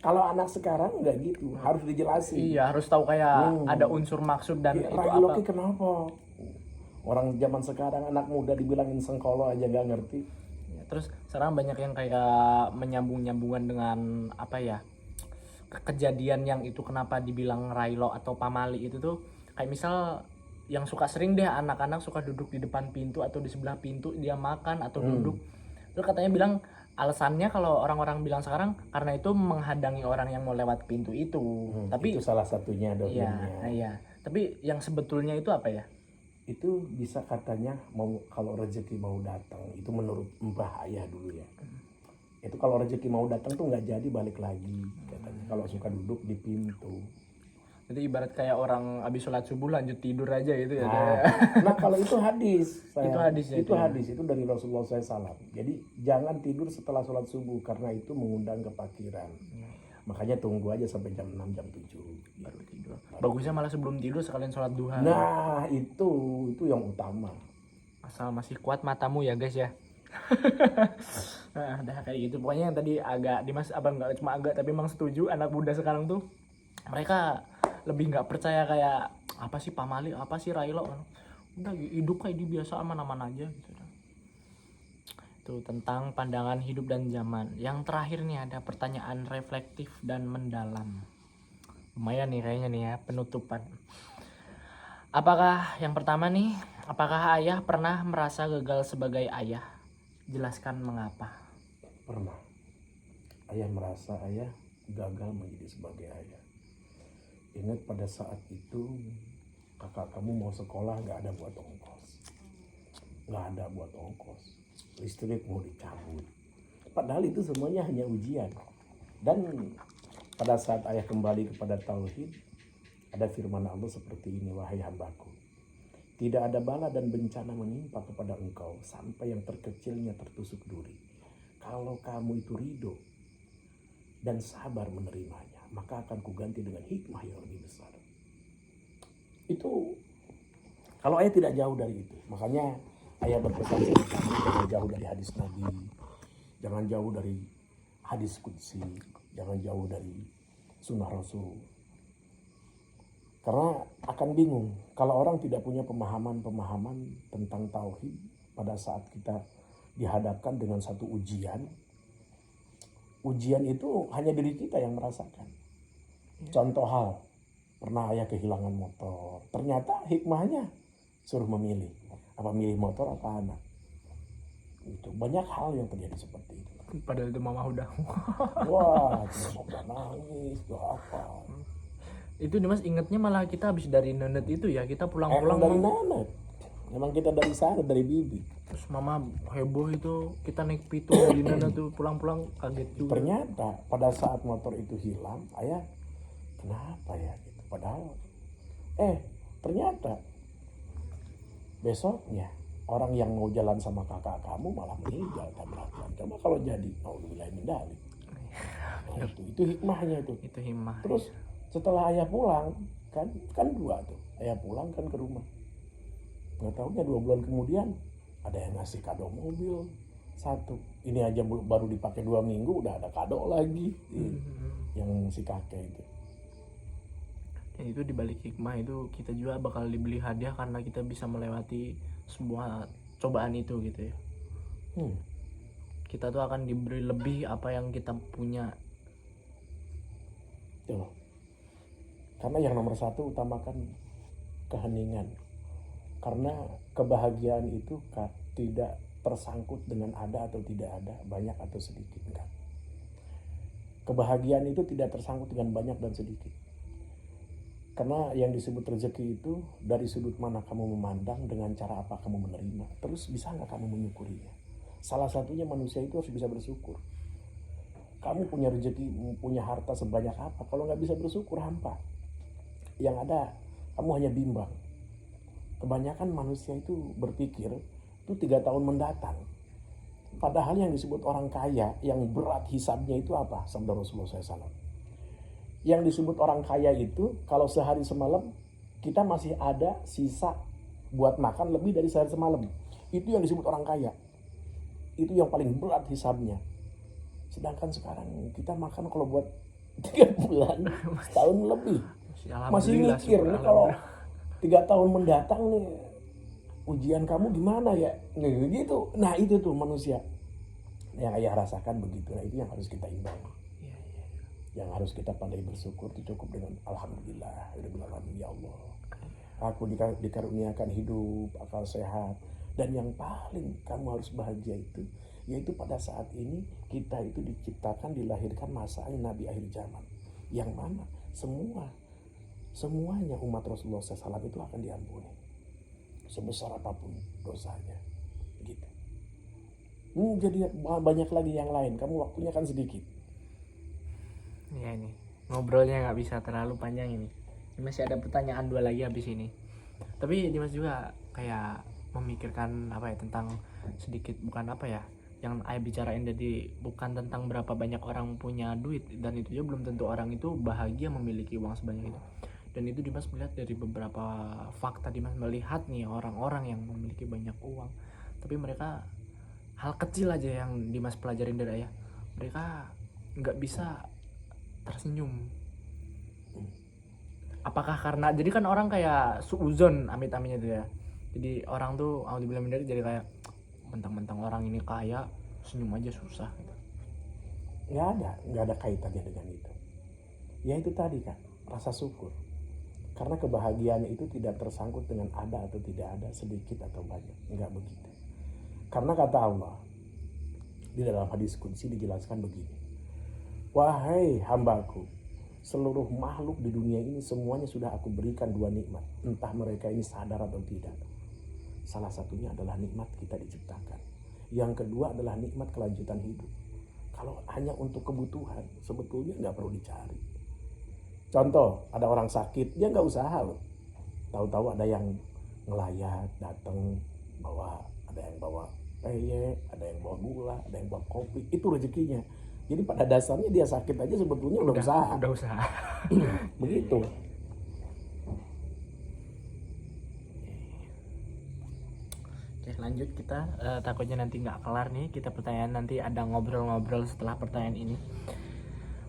Kalau anak sekarang nggak gitu, harus dijelasin. Iya, harus tahu kayak ada unsur maksud dan itu orailo apa. ki kenapa? Orang zaman sekarang anak muda dibilangin sengkolo aja nggak ngerti. Terus sekarang banyak yang kayak menyambung-nyambungan dengan apa ya, kejadian yang itu kenapa dibilang railo atau pamali itu tuh, kayak misal yang suka sering deh anak-anak suka duduk di depan pintu atau di sebelah pintu dia makan atau duduk. Terus katanya bilang alasannya kalau orang-orang bilang sekarang karena itu menghadangi orang yang mau lewat pintu itu. Tapi itu salah satunya dongengnya. Iya. Tapi yang sebetulnya itu apa ya? Itu bisa katanya kalau rezeki mau datang, itu menurut mbah ayah dulu ya. Itu kalau rezeki mau datang tuh nggak jadi balik lagi katanya. Kalau suka duduk di pintu. Jadi ibarat kayak orang habis sholat subuh lanjut tidur aja gitu ya. Nah kalau itu hadis. Itu hadis ya. Itu hadis, itu dari Rasulullah SAW. Jadi jangan tidur setelah sholat subuh karena itu mengundang kepakiran. Makanya tunggu aja sampai jam 6, jam 7 baru tidur. Bagusnya malah sebelum tidur sekalian sholat duha. Nah itu yang utama. Asal masih kuat matamu ya guys ya. Nah, udah kayak gitu. Pokoknya yang tadi agak Dimas abang nggak cuma agak tapi emang setuju anak muda sekarang tuh mereka lebih nggak percaya kayak apa sih pamali, apa sih Railo. Udah hidup kayak di biasa aman-aman aja gitu. Itu tentang pandangan hidup dan zaman. Yang terakhir nih ada pertanyaan reflektif dan mendalam. Lumayan nih kayaknya nih ya penutupan. Apakah yang pertama nih, apakah ayah pernah merasa gagal sebagai ayah? Jelaskan mengapa. Pernah. Ayah merasa ayah gagal menjadi sebagai ayah. Ingat pada saat itu kakak kamu mau sekolah nggak ada buat ongkos. Nggak ada buat ongkos. Listrik mau dicabut. Padahal itu semuanya hanya ujian. Dan pada saat ayah kembali kepada tauhid, ada firman Allah seperti ini, wahai hambaku. Tidak ada bala dan bencana menimpa kepada engkau sampai yang terkecilnya tertusuk duri. Kalau kamu itu ridho dan sabar menerimanya, maka akan kuganti dengan hikmah yang lebih besar. Itu kalau ayah tidak jauh dari itu. Makanya ayah berpesan sama kamu, jangan jauh dari hadis Nabi, jangan jauh dari hadis qudsi, jangan jauh dari sunnah Rasul. Karena akan bingung kalau orang tidak punya pemahaman tentang tauhid pada saat kita dihadapkan dengan satu ujian. Ujian itu hanya diri kita yang merasakan. Contoh hal, pernah ayah kehilangan motor. Ternyata hikmahnya suruh memilih. Apa milih motor apa anak. Itu banyak hal yang terjadi seperti itu. Padahal itu mama udah. Wah, cuma udah nangis, udah apa. Itu Dimas ingetnya malah kita habis dari nenet itu ya, kita Emang pulang-pulang dari nenek. Memang kita dari sana, dari bibi. terus mama heboh itu kita naik pitu dari nenet tuh pulang-pulang kaget juga. Ternyata pada saat motor itu hilang, ayah kenapa ya gitu. Padahal ternyata besoknya orang yang mau jalan sama kakak kamu malah meninggal tabrakan. Coba kalau jadi, naudzubillah min dzalik. Nah, itu hikmahnya itu. Itu himmah. Terus setelah ayah pulang, kan dua tuh. Ayah pulang kan ke rumah. Nggak tahunya 2 bulan kemudian ada yang ngasih kado mobil 1. Ini aja baru dipakai 2 minggu udah ada kado lagi. Yang si kakek itu. Dan itu dibalik hikmah itu kita juga bakal dibeli hadiah karena kita bisa melewati sebuah cobaan itu gitu ya. Kita tuh akan diberi lebih apa yang kita punya. Tuh. Karena yang nomor 1 utamakan keheningan. Karena kebahagiaan itu tidak tersangkut dengan ada atau tidak ada, banyak atau sedikit, enggak. Kebahagiaan itu tidak tersangkut dengan banyak dan sedikit. Karena yang disebut rezeki itu dari sudut mana kamu memandang, dengan cara apa kamu menerima. Terus bisa nggak kamu menyukurinya? Salah satunya manusia itu harus bisa bersyukur. Kamu punya rezeki, punya harta sebanyak apa, kalau nggak bisa bersyukur hampa. Yang ada kamu hanya bimbang. Kebanyakan manusia itu berpikir itu 3 tahun mendatang. Padahal yang disebut orang kaya yang berat hisabnya itu apa? Sabda Rasulullah SAW. Yang disebut orang kaya itu kalau sehari semalam kita masih ada sisa buat makan lebih dari sehari semalam. Itu yang disebut orang kaya. Itu yang paling berat hisabnya. Sedangkan sekarang kita makan kalau buat 3 bulan, setahun lebih. Masih mikir nih kalau 3 tahun mendatang nih ujian kamu gimana ya? Nih gitu. Nah itu tuh manusia yang ayah rasakan begitu. Nah itu yang harus kita imbang. Yang harus kita pandai bersyukur itu cukup dengan alhamdulillah, ya Allah. Aku dikaruniakan hidup, akal sehat, dan yang paling kamu harus bahagia itu yaitu pada saat ini kita itu diciptakan, dilahirkan masanya Nabi akhir zaman. Yang mana semuanya umat Rasulullah SAW itu akan diampuni sebesar apapun dosanya gitu. Jadi banyak lagi yang lain, kamu waktunya kan sedikit. Ya ini ngobrolnya nggak bisa terlalu panjang ini masih ada pertanyaan 2 lagi habis ini. Tapi Dimas juga kayak memikirkan apa ya tentang sedikit, bukan apa ya yang ayah bicarain, jadi bukan tentang berapa banyak orang punya duit, dan itu juga belum tentu orang itu bahagia memiliki uang sebanyak itu. Dan itu Dimas melihat dari beberapa fakta. Dimas melihat nih orang-orang yang memiliki banyak uang tapi mereka hal kecil aja yang Dimas pelajarin dari ayah, mereka nggak bisa tersenyum. Apakah karena jadi kan orang kayak suuzon amit-amitnya tuh ya, jadi orang tuh auzubillah min dzalik jadi kayak mentang-mentang orang ini kaya senyum aja susah gitu. Nggak ada kaitannya dengan itu. Ya itu tadi kan, rasa syukur. Karena kebahagiaan itu tidak tersangkut dengan ada atau tidak ada, sedikit atau banyak. Enggak begitu. Karena kata Allah, di dalam hadis qudsi dijelaskan begini. Wahai hambaku, seluruh makhluk di dunia ini semuanya sudah aku berikan 2 nikmat. Entah mereka ini sadar atau tidak. Salah satunya adalah nikmat kita diciptakan. Yang kedua adalah nikmat kelanjutan hidup. Kalau hanya untuk kebutuhan, sebetulnya nggak perlu dicari. Contoh, ada orang sakit, dia nggak usaha loh. Tahu-tahu ada yang ngelayat, datang, ada yang bawa peye, ada yang bawa gula, ada yang bawa kopi. Itu rezekinya. Jadi pada dasarnya dia sakit aja sebetulnya udah usaha. Udah usaha. Begitu. Oke, lanjut kita. Takutnya nanti nggak kelar nih. Kita pertanyaan nanti ada ngobrol-ngobrol setelah pertanyaan ini.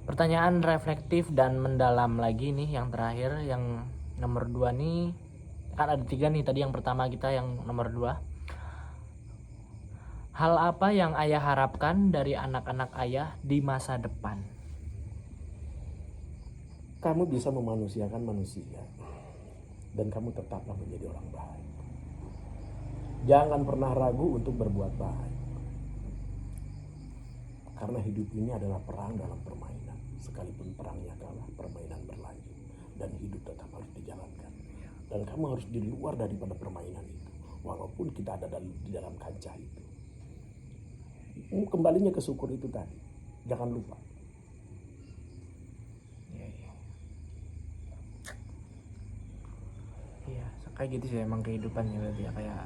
Pertanyaan reflektif dan mendalam lagi nih yang terakhir, yang nomor 2 nih. Kan ada 3 nih tadi, yang pertama kita yang nomor 2. Hal apa yang ayah harapkan dari anak-anak ayah di masa depan? Kamu bisa memanusiakan manusia. Dan kamu tetaplah menjadi orang baik. Jangan pernah ragu untuk berbuat baik. Karena hidup ini adalah perang dalam permainan. Sekalipun perangnya kalah, permainan berlanjut. Dan hidup tetap harus dijalankan. Dan kamu harus di luar daripada permainan itu. Walaupun kita ada di dalam kancah itu. Kembalinya ke syukur itu tadi. Jangan lupa. Iya, kayak gitu sih emang kehidupannya berarti ya. Kayak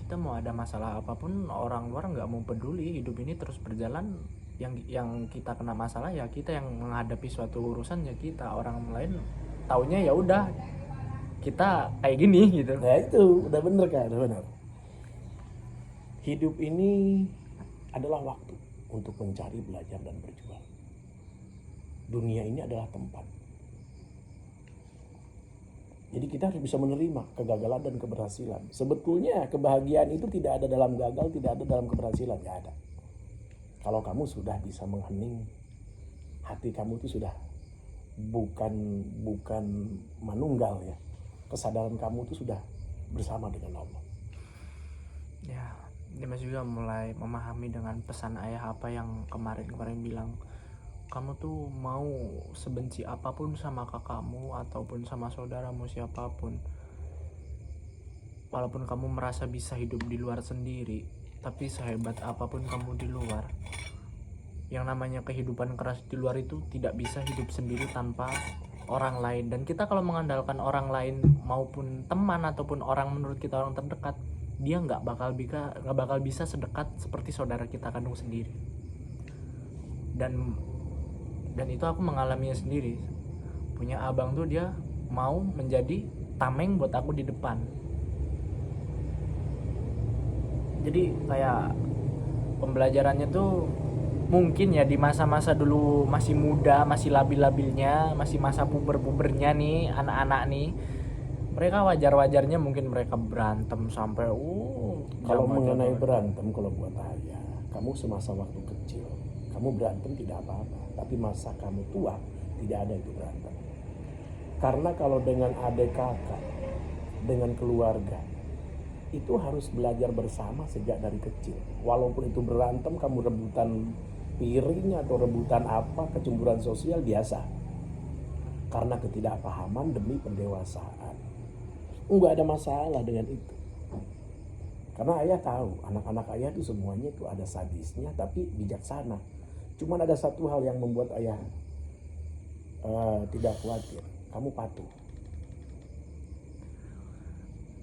kita mau ada masalah apapun, orang luar nggak mau peduli, hidup ini terus berjalan. Yang kita kena masalah ya kita, yang menghadapi suatu urusan ya kita. Orang lain taunya ya udah kita kayak gini gitu. Nah itu udah bener kan, udah bener. Hidup ini adalah waktu untuk mencari, belajar, dan berjuang. Dunia ini adalah tempat. Jadi kita harus bisa menerima kegagalan dan keberhasilan. Sebetulnya kebahagiaan itu tidak ada dalam gagal, tidak ada dalam keberhasilan, nggak ada. Kalau kamu sudah bisa menghening, hati kamu itu sudah bukan manunggal ya. Kesadaran kamu itu sudah bersama dengan Allah. Ya, Dimas juga mulai memahami dengan pesan ayah apa yang kemarin bilang. Kamu tuh mau sebenci apapun sama kakakmu ataupun sama saudaramu siapapun, walaupun kamu merasa bisa hidup di luar sendiri, tapi sehebat apapun kamu di luar, yang namanya kehidupan keras di luar itu tidak bisa hidup sendiri tanpa orang lain. Dan kita kalau mengandalkan orang lain maupun teman ataupun orang menurut kita orang terdekat, dia nggak bakal bisa sedekat seperti saudara kita kandung sendiri. Dan itu aku mengalaminya sendiri. Punya abang tuh dia mau menjadi tameng buat aku di depan. Jadi kayak pembelajarannya tuh mungkin ya di masa-masa dulu masih muda, masih labil-labilnya, masih masa puber-pubernya nih anak-anak nih, mereka wajar-wajarnya mungkin mereka berantem sampai kalau mengenai berantem, kalau buat ayah, kamu semasa waktu kecil kamu berantem tidak apa-apa, tapi masa kamu tua tidak ada itu berantem. Karena kalau dengan adik kakak, dengan keluarga, itu harus belajar bersama sejak dari kecil. Walaupun itu berantem, kamu rebutan piring atau rebutan apa, kecemburuan sosial biasa. Karena ketidakpahaman demi pendewasaan. Enggak ada masalah dengan itu. Karena ayah tahu, anak-anak ayah itu semuanya itu ada sadisnya tapi bijaksana. Cuman ada satu hal yang membuat ayah tidak khawatir. Kamu patuh.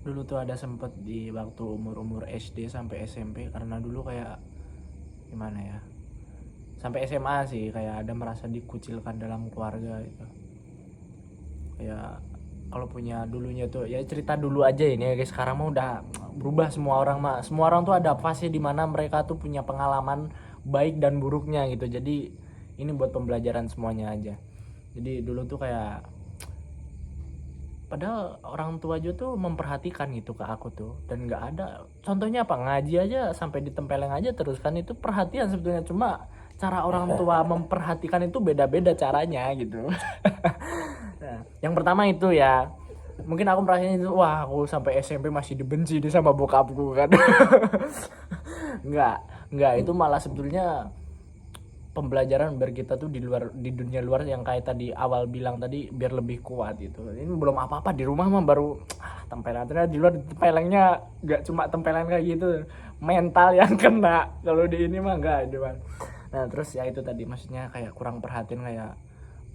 Dulu tuh ada sempet di waktu umur SD sampai SMP, karena dulu kayak gimana ya, sampai SMA sih kayak ada merasa dikucilkan dalam keluarga gitu. Kayak kalau punya dulunya tuh ya cerita dulu aja ini ya guys, sekarang mah udah berubah semua orang mah. Semua orang tuh ada fase dimana mereka tuh punya pengalaman baik dan buruknya gitu. Jadi ini buat pembelajaran semuanya aja. Jadi dulu tuh kayak, padahal orang tua aja tuh memperhatikan gitu ke aku tuh, dan nggak ada contohnya apa, ngaji aja sampai ditempeleng aja terus kan, itu perhatian sebetulnya, cuma cara orang tua memperhatikan itu beda-beda caranya gitu. Nah, yang pertama itu ya, mungkin aku merasanya itu, wah aku sampai SMP masih dibenci nih sama bokapku kan. nggak nggak itu malah sebetulnya pembelajaran biar kita tuh di dunia luar yang kayak tadi awal bilang tadi, biar lebih kuat gitu. Ini belum apa-apa di rumah mah baru tempelan, ternyata di luar tempelengnya nggak cuma tempelan kayak gitu, mental yang kena. Kalau di ini mah nggak cuman. Nah terus ya itu tadi, maksudnya kayak kurang perhatian, kayak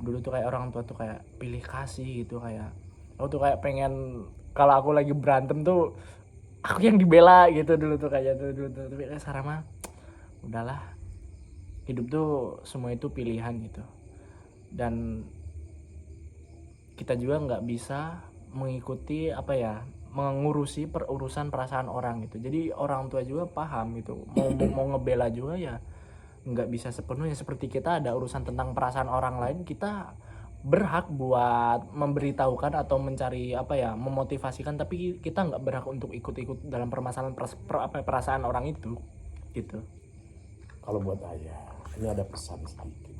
dulu tuh kayak orang tua tuh kayak pilih kasih gitu, kayak aku tuh kayak pengen kalau aku lagi berantem tuh aku yang dibela gitu dulu tuh, kayak tuh dulu tuh. Tapi sekarang mah udahlah, hidup tuh semua itu pilihan gitu, dan kita juga nggak bisa mengikuti apa ya, mengurusi urusan perasaan orang gitu. Jadi orang tua juga paham gitu, mau ngebela juga ya nggak bisa sepenuhnya. Seperti kita ada urusan tentang perasaan orang lain, kita berhak buat memberitahukan atau mencari apa ya, memotivasikan, tapi kita nggak berhak untuk ikut-ikut dalam permasalahan perasaan orang itu gitu. Kalau buat ayah, ini ada pesan sedikit.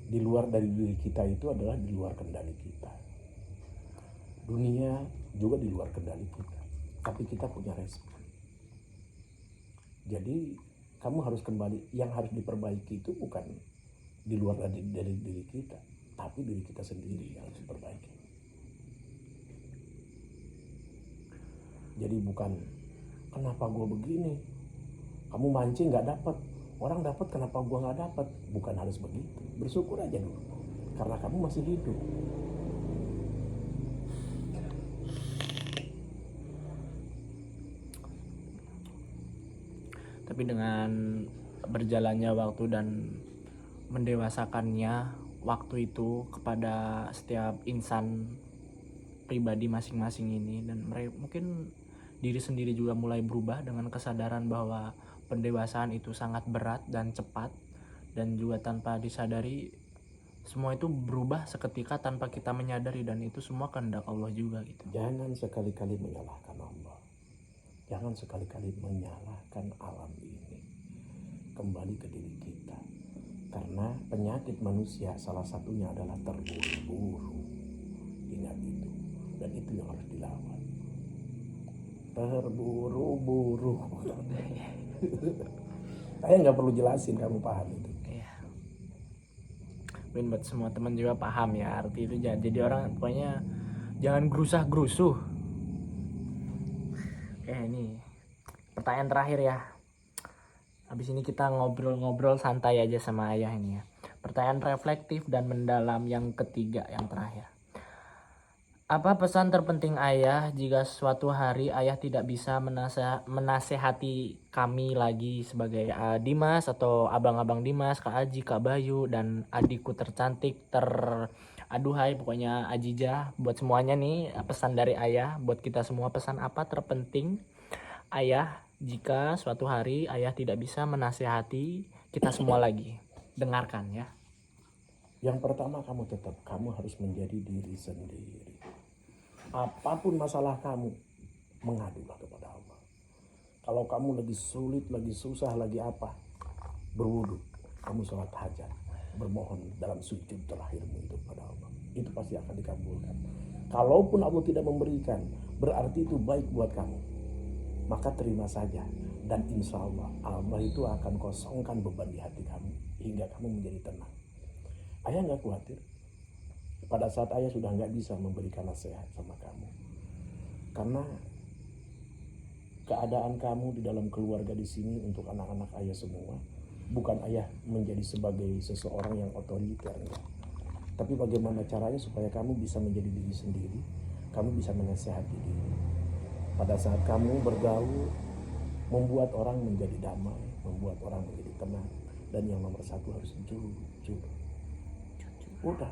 Di luar dari diri kita itu adalah di luar kendali kita. Dunia juga di luar kendali kita, tapi kita punya respon. Jadi kamu harus kembali, yang harus diperbaiki itu bukan di luar dari diri kita, tapi diri kita sendiri yang harus diperbaiki. Jadi bukan kenapa gue begini, kamu mancing nggak dapat, orang dapat kenapa gue nggak dapat, bukan harus begitu. Bersyukur aja dulu karena kamu masih hidup. Tapi dengan berjalannya waktu dan mendewasakannya waktu itu kepada setiap insan pribadi masing-masing ini, dan mereka mungkin diri sendiri juga mulai berubah dengan kesadaran bahwa pendewasaan itu sangat berat dan cepat, dan juga tanpa disadari semua itu berubah seketika tanpa kita menyadari, dan itu semua kehendak Allah juga gitu. Jangan sekali-kali menyalahkan Allah. Jangan sekali-kali menyalahkan alam ini. Kembali ke diri kita. Karena penyakit manusia salah satunya adalah terburu-buru. Ingat itu. Dan itu yang harus dilawan. Terburu-buru. Saya nggak perlu jelasin, kamu paham itu. Iya. Mungkin buat semua teman juga paham ya arti itu. Jadi orang pokoknya jangan gerusah-gerusuh. Ini pertanyaan terakhir ya. Habis ini kita ngobrol-ngobrol santai aja sama ayah ini ya. Pertanyaan reflektif dan mendalam yang ketiga, yang terakhir. Apa pesan terpenting ayah jika suatu hari ayah tidak bisa menasehati kami lagi sebagai Dimas atau abang-abang Dimas, Kak Aji, Kak Bayu, dan adikku tercantik aduhai pokoknya Ajijah. Buat semuanya nih pesan dari ayah buat kita semua. Pesan apa terpenting ayah jika suatu hari ayah tidak bisa menasehati kita semua lagi? Dengarkan ya. Yang pertama, kamu harus menjadi diri sendiri. Apapun masalah kamu, mengadulah kepada Allah. Kalau kamu lagi sulit, lagi susah, lagi apa, berwudu, kamu sholat hajat, bermohon dalam sujud terakhirmu itu pada Allah. Itu pasti akan dikabulkan. Kalaupun Allah tidak memberikan, berarti itu baik buat kamu. Maka terima saja. Dan insya Allah, Allah itu akan kosongkan beban di hati kamu, hingga kamu menjadi tenang. Ayah gak khawatir. Pada saat ayah sudah gak bisa memberikan nasihat sama kamu. Karena keadaan kamu di dalam keluarga di sini untuk anak-anak ayah semua, bukan ayah menjadi sebagai seseorang yang otoriter, enggak. Tapi bagaimana caranya supaya kamu bisa menjadi diri sendiri, kamu bisa menasehati diri. Pada saat kamu bergaul, membuat orang menjadi damai, membuat orang menjadi tenang. Dan yang nomor satu harus jujur. Udah.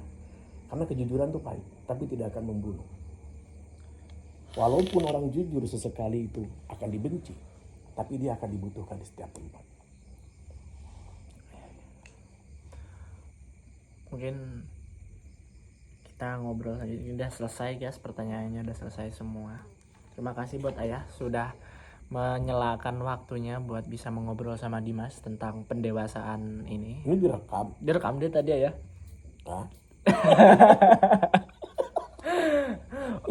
Karena kejujuran itu pahit, tapi tidak akan membunuh. Walaupun orang jujur sesekali itu akan dibenci, tapi dia akan dibutuhkan di setiap tempat. Mungkin kita ngobrol aja, udah selesai guys, pertanyaannya udah selesai semua. Terima kasih buat Ayah sudah menyelakan waktunya buat bisa mengobrol sama Dimas tentang pendewasaan ini. Ini direkam. Direkam dia tadi ya. Hah?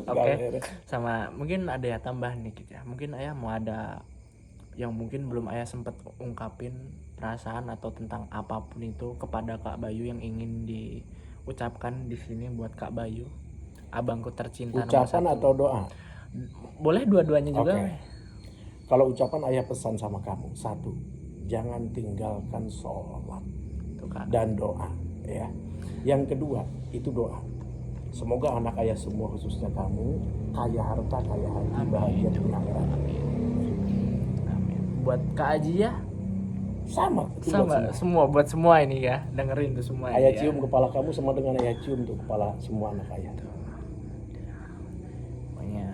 Oke. Sama mungkin ada ya tambahan nih ya. Mungkin Ayah mau ada yang mungkin belum Ayah sempat ungkapin perasaan atau tentang apapun itu kepada Kak Bayu yang ingin diucapkan di sini buat Kak Bayu, abangku tercinta nomor Ucapan 1. atau doa? Boleh dua-duanya juga. Oke. Kalau ucapan ayah pesan sama kamu, satu, jangan tinggalkan sholat Tuh, Kak. dan doa, ya. Yang kedua, itu doa. Semoga anak ayah semua, khususnya kamu, kaya harta, kaya hati, bahagia di akhirat. Amin. Buat Kak Aji ya, Sama, itu buat sama semua buat semua ini ya, dengerin tuh semua. Ayah ini ya. cium kepala kamu sama dengan ayah cium tuh kepala semua anak ayah. Pokoknya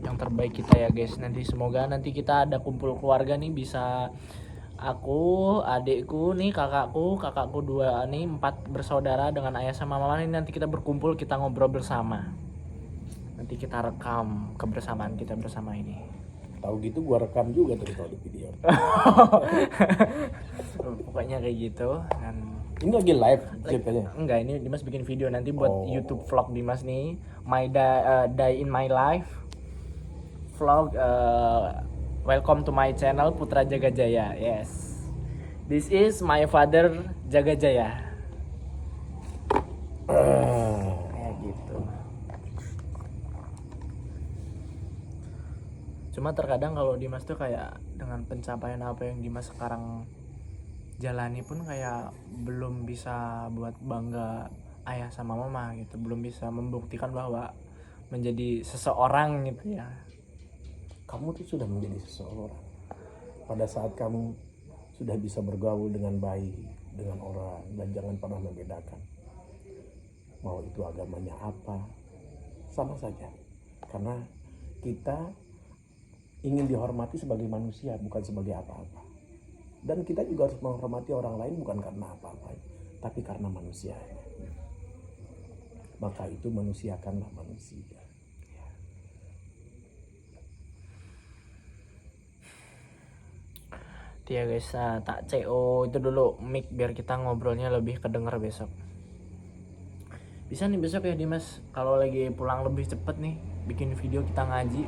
yang terbaik kita ya guys. Nanti semoga nanti kita ada kumpul keluarga nih, bisa aku, adikku nih, kakakku 2 nih, 4 bersaudara dengan ayah sama mama nih, nanti kita berkumpul, kita ngobrol bersama. Nanti kita rekam kebersamaan kita bersama ini. Tahu gitu gua rekam juga tuh kalau di video. Pokoknya kayak gitu. Dan Ini lagi live ceritanya. enggak, ini Dimas bikin video nanti buat Oh. YouTube vlog Dimas nih, my day in my life vlog. Welcome to my channel Putra Jaga Jaya. Yes, this is my father Jaga Jaya. Kayak gitu. Cuma terkadang kalau Dimas tuh kayak dengan pencapaian apa yang Dimas sekarang jalani pun kayak belum bisa buat bangga ayah sama mama gitu, belum bisa membuktikan bahwa menjadi seseorang gitu ya. Kamu tuh sudah menjadi seseorang pada saat kamu sudah bisa bergaul dengan baik dengan orang, dan jangan pernah membedakan mau itu agamanya apa, sama saja, karena kita ingin dihormati sebagai manusia, bukan sebagai apa-apa. Dan kita juga harus menghormati orang lain bukan karena apa-apa, tapi karena manusia. Maka itu manusiakanlah manusia. Dia guys, tak CO itu dulu mic biar kita ngobrolnya lebih kedenger besok. Bisa nih besok ya Dimas, kalau lagi pulang lebih cepet nih, bikin video kita ngaji.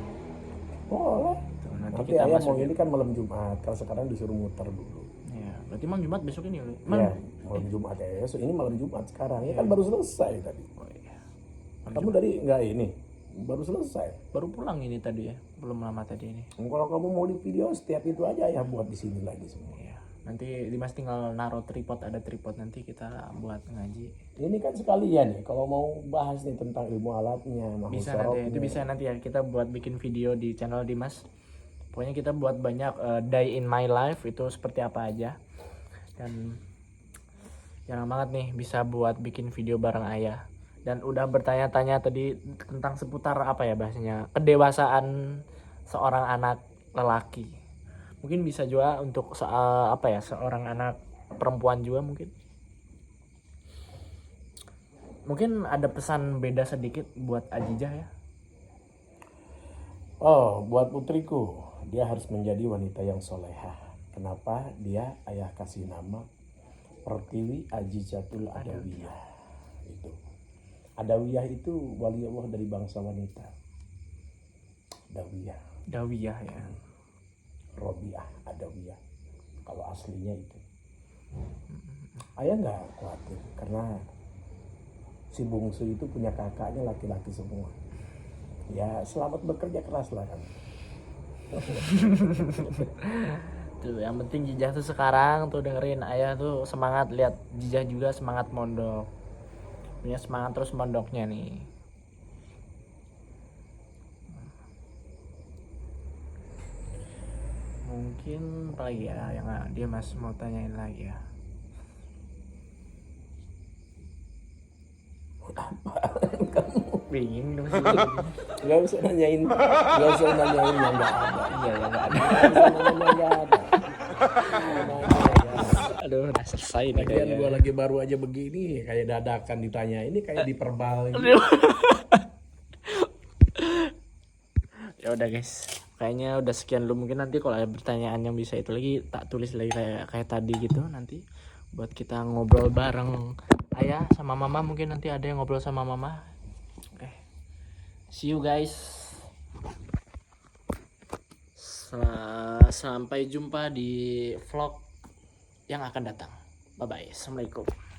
Boleh. Tuh, nanti Nanti kita ayah mau masukin. ini kan malam Jumat, kalau sekarang disuruh muter dulu. Ya, berarti malam Jumat besok ini. Iya, malam Jumat ya. So, ini malam Jumat sekarang. Ya kan baru selesai tadi. Oh, iya. Kamu dari enggak ini? Baru selesai. Baru pulang ini tadi ya, belum lama tadi ini. Kalau kamu mau di video setiap itu aja ya buat di sini lagi semua. Iya. Nanti Dimas tinggal naruh tripod, ada tripod nanti kita buat ngaji. Ini kan sekalian nih kalau mau bahas nih tentang ilmu alatnya, Bisa nanti, itu bisa nanti ya kita buat bikin video di channel Dimas. Pokoknya kita buat banyak day in my life itu seperti apa aja. Dan jarang banget nih bisa buat bikin video bareng ayah. Dan udah bertanya-tanya tadi tentang seputar apa ya bahasanya, kedewasaan seorang anak lelaki. Mungkin bisa juga untuk apa ya, seorang anak perempuan juga mungkin. Mungkin ada pesan beda sedikit buat Ajijah ya. Oh, buat putriku, dia harus menjadi wanita yang solehah. Kenapa? Dia ayah kasih nama Pertiwi Ajizatul Adawiyah. Itu. Adawiyah itu wali Allah dari bangsa wanita. Dawiyah ya. Robiah, Adawiyah. Kalau aslinya itu. Ayah nggak khawatir karena si bungsu itu punya kakaknya laki-laki semua. Ya selamat bekerja keras lah kan. Tuh, yang penting Jijah tuh sekarang tuh dengerin ayah tuh semangat, lihat Jijah juga semangat mondok. Punya semangat terus mondoknya nih. Mungkin apa lagi ya yang dia masih mau tanyain lagi ya. Bingung dong. Nggak usah nanyain yang nggak ada. Iya ya nggak ada. Nggak usah nanya yang nggak ada. Aduh, udah selesai nih Lagian kayaknya. gua lagi baru aja begini, kayak dadakan ditanya ini kayak diperbal. Ya udah guys, kayaknya udah sekian dulu. Mungkin nanti kalau ada pertanyaan yang bisa itu lagi tak tulis lagi kayak tadi gitu, nanti buat kita ngobrol bareng ayah sama mama. Mungkin nanti ada yang ngobrol sama mama. Oke, see you guys. Sampai jumpa di vlog yang akan datang. Bye bye. Assalamualaikum.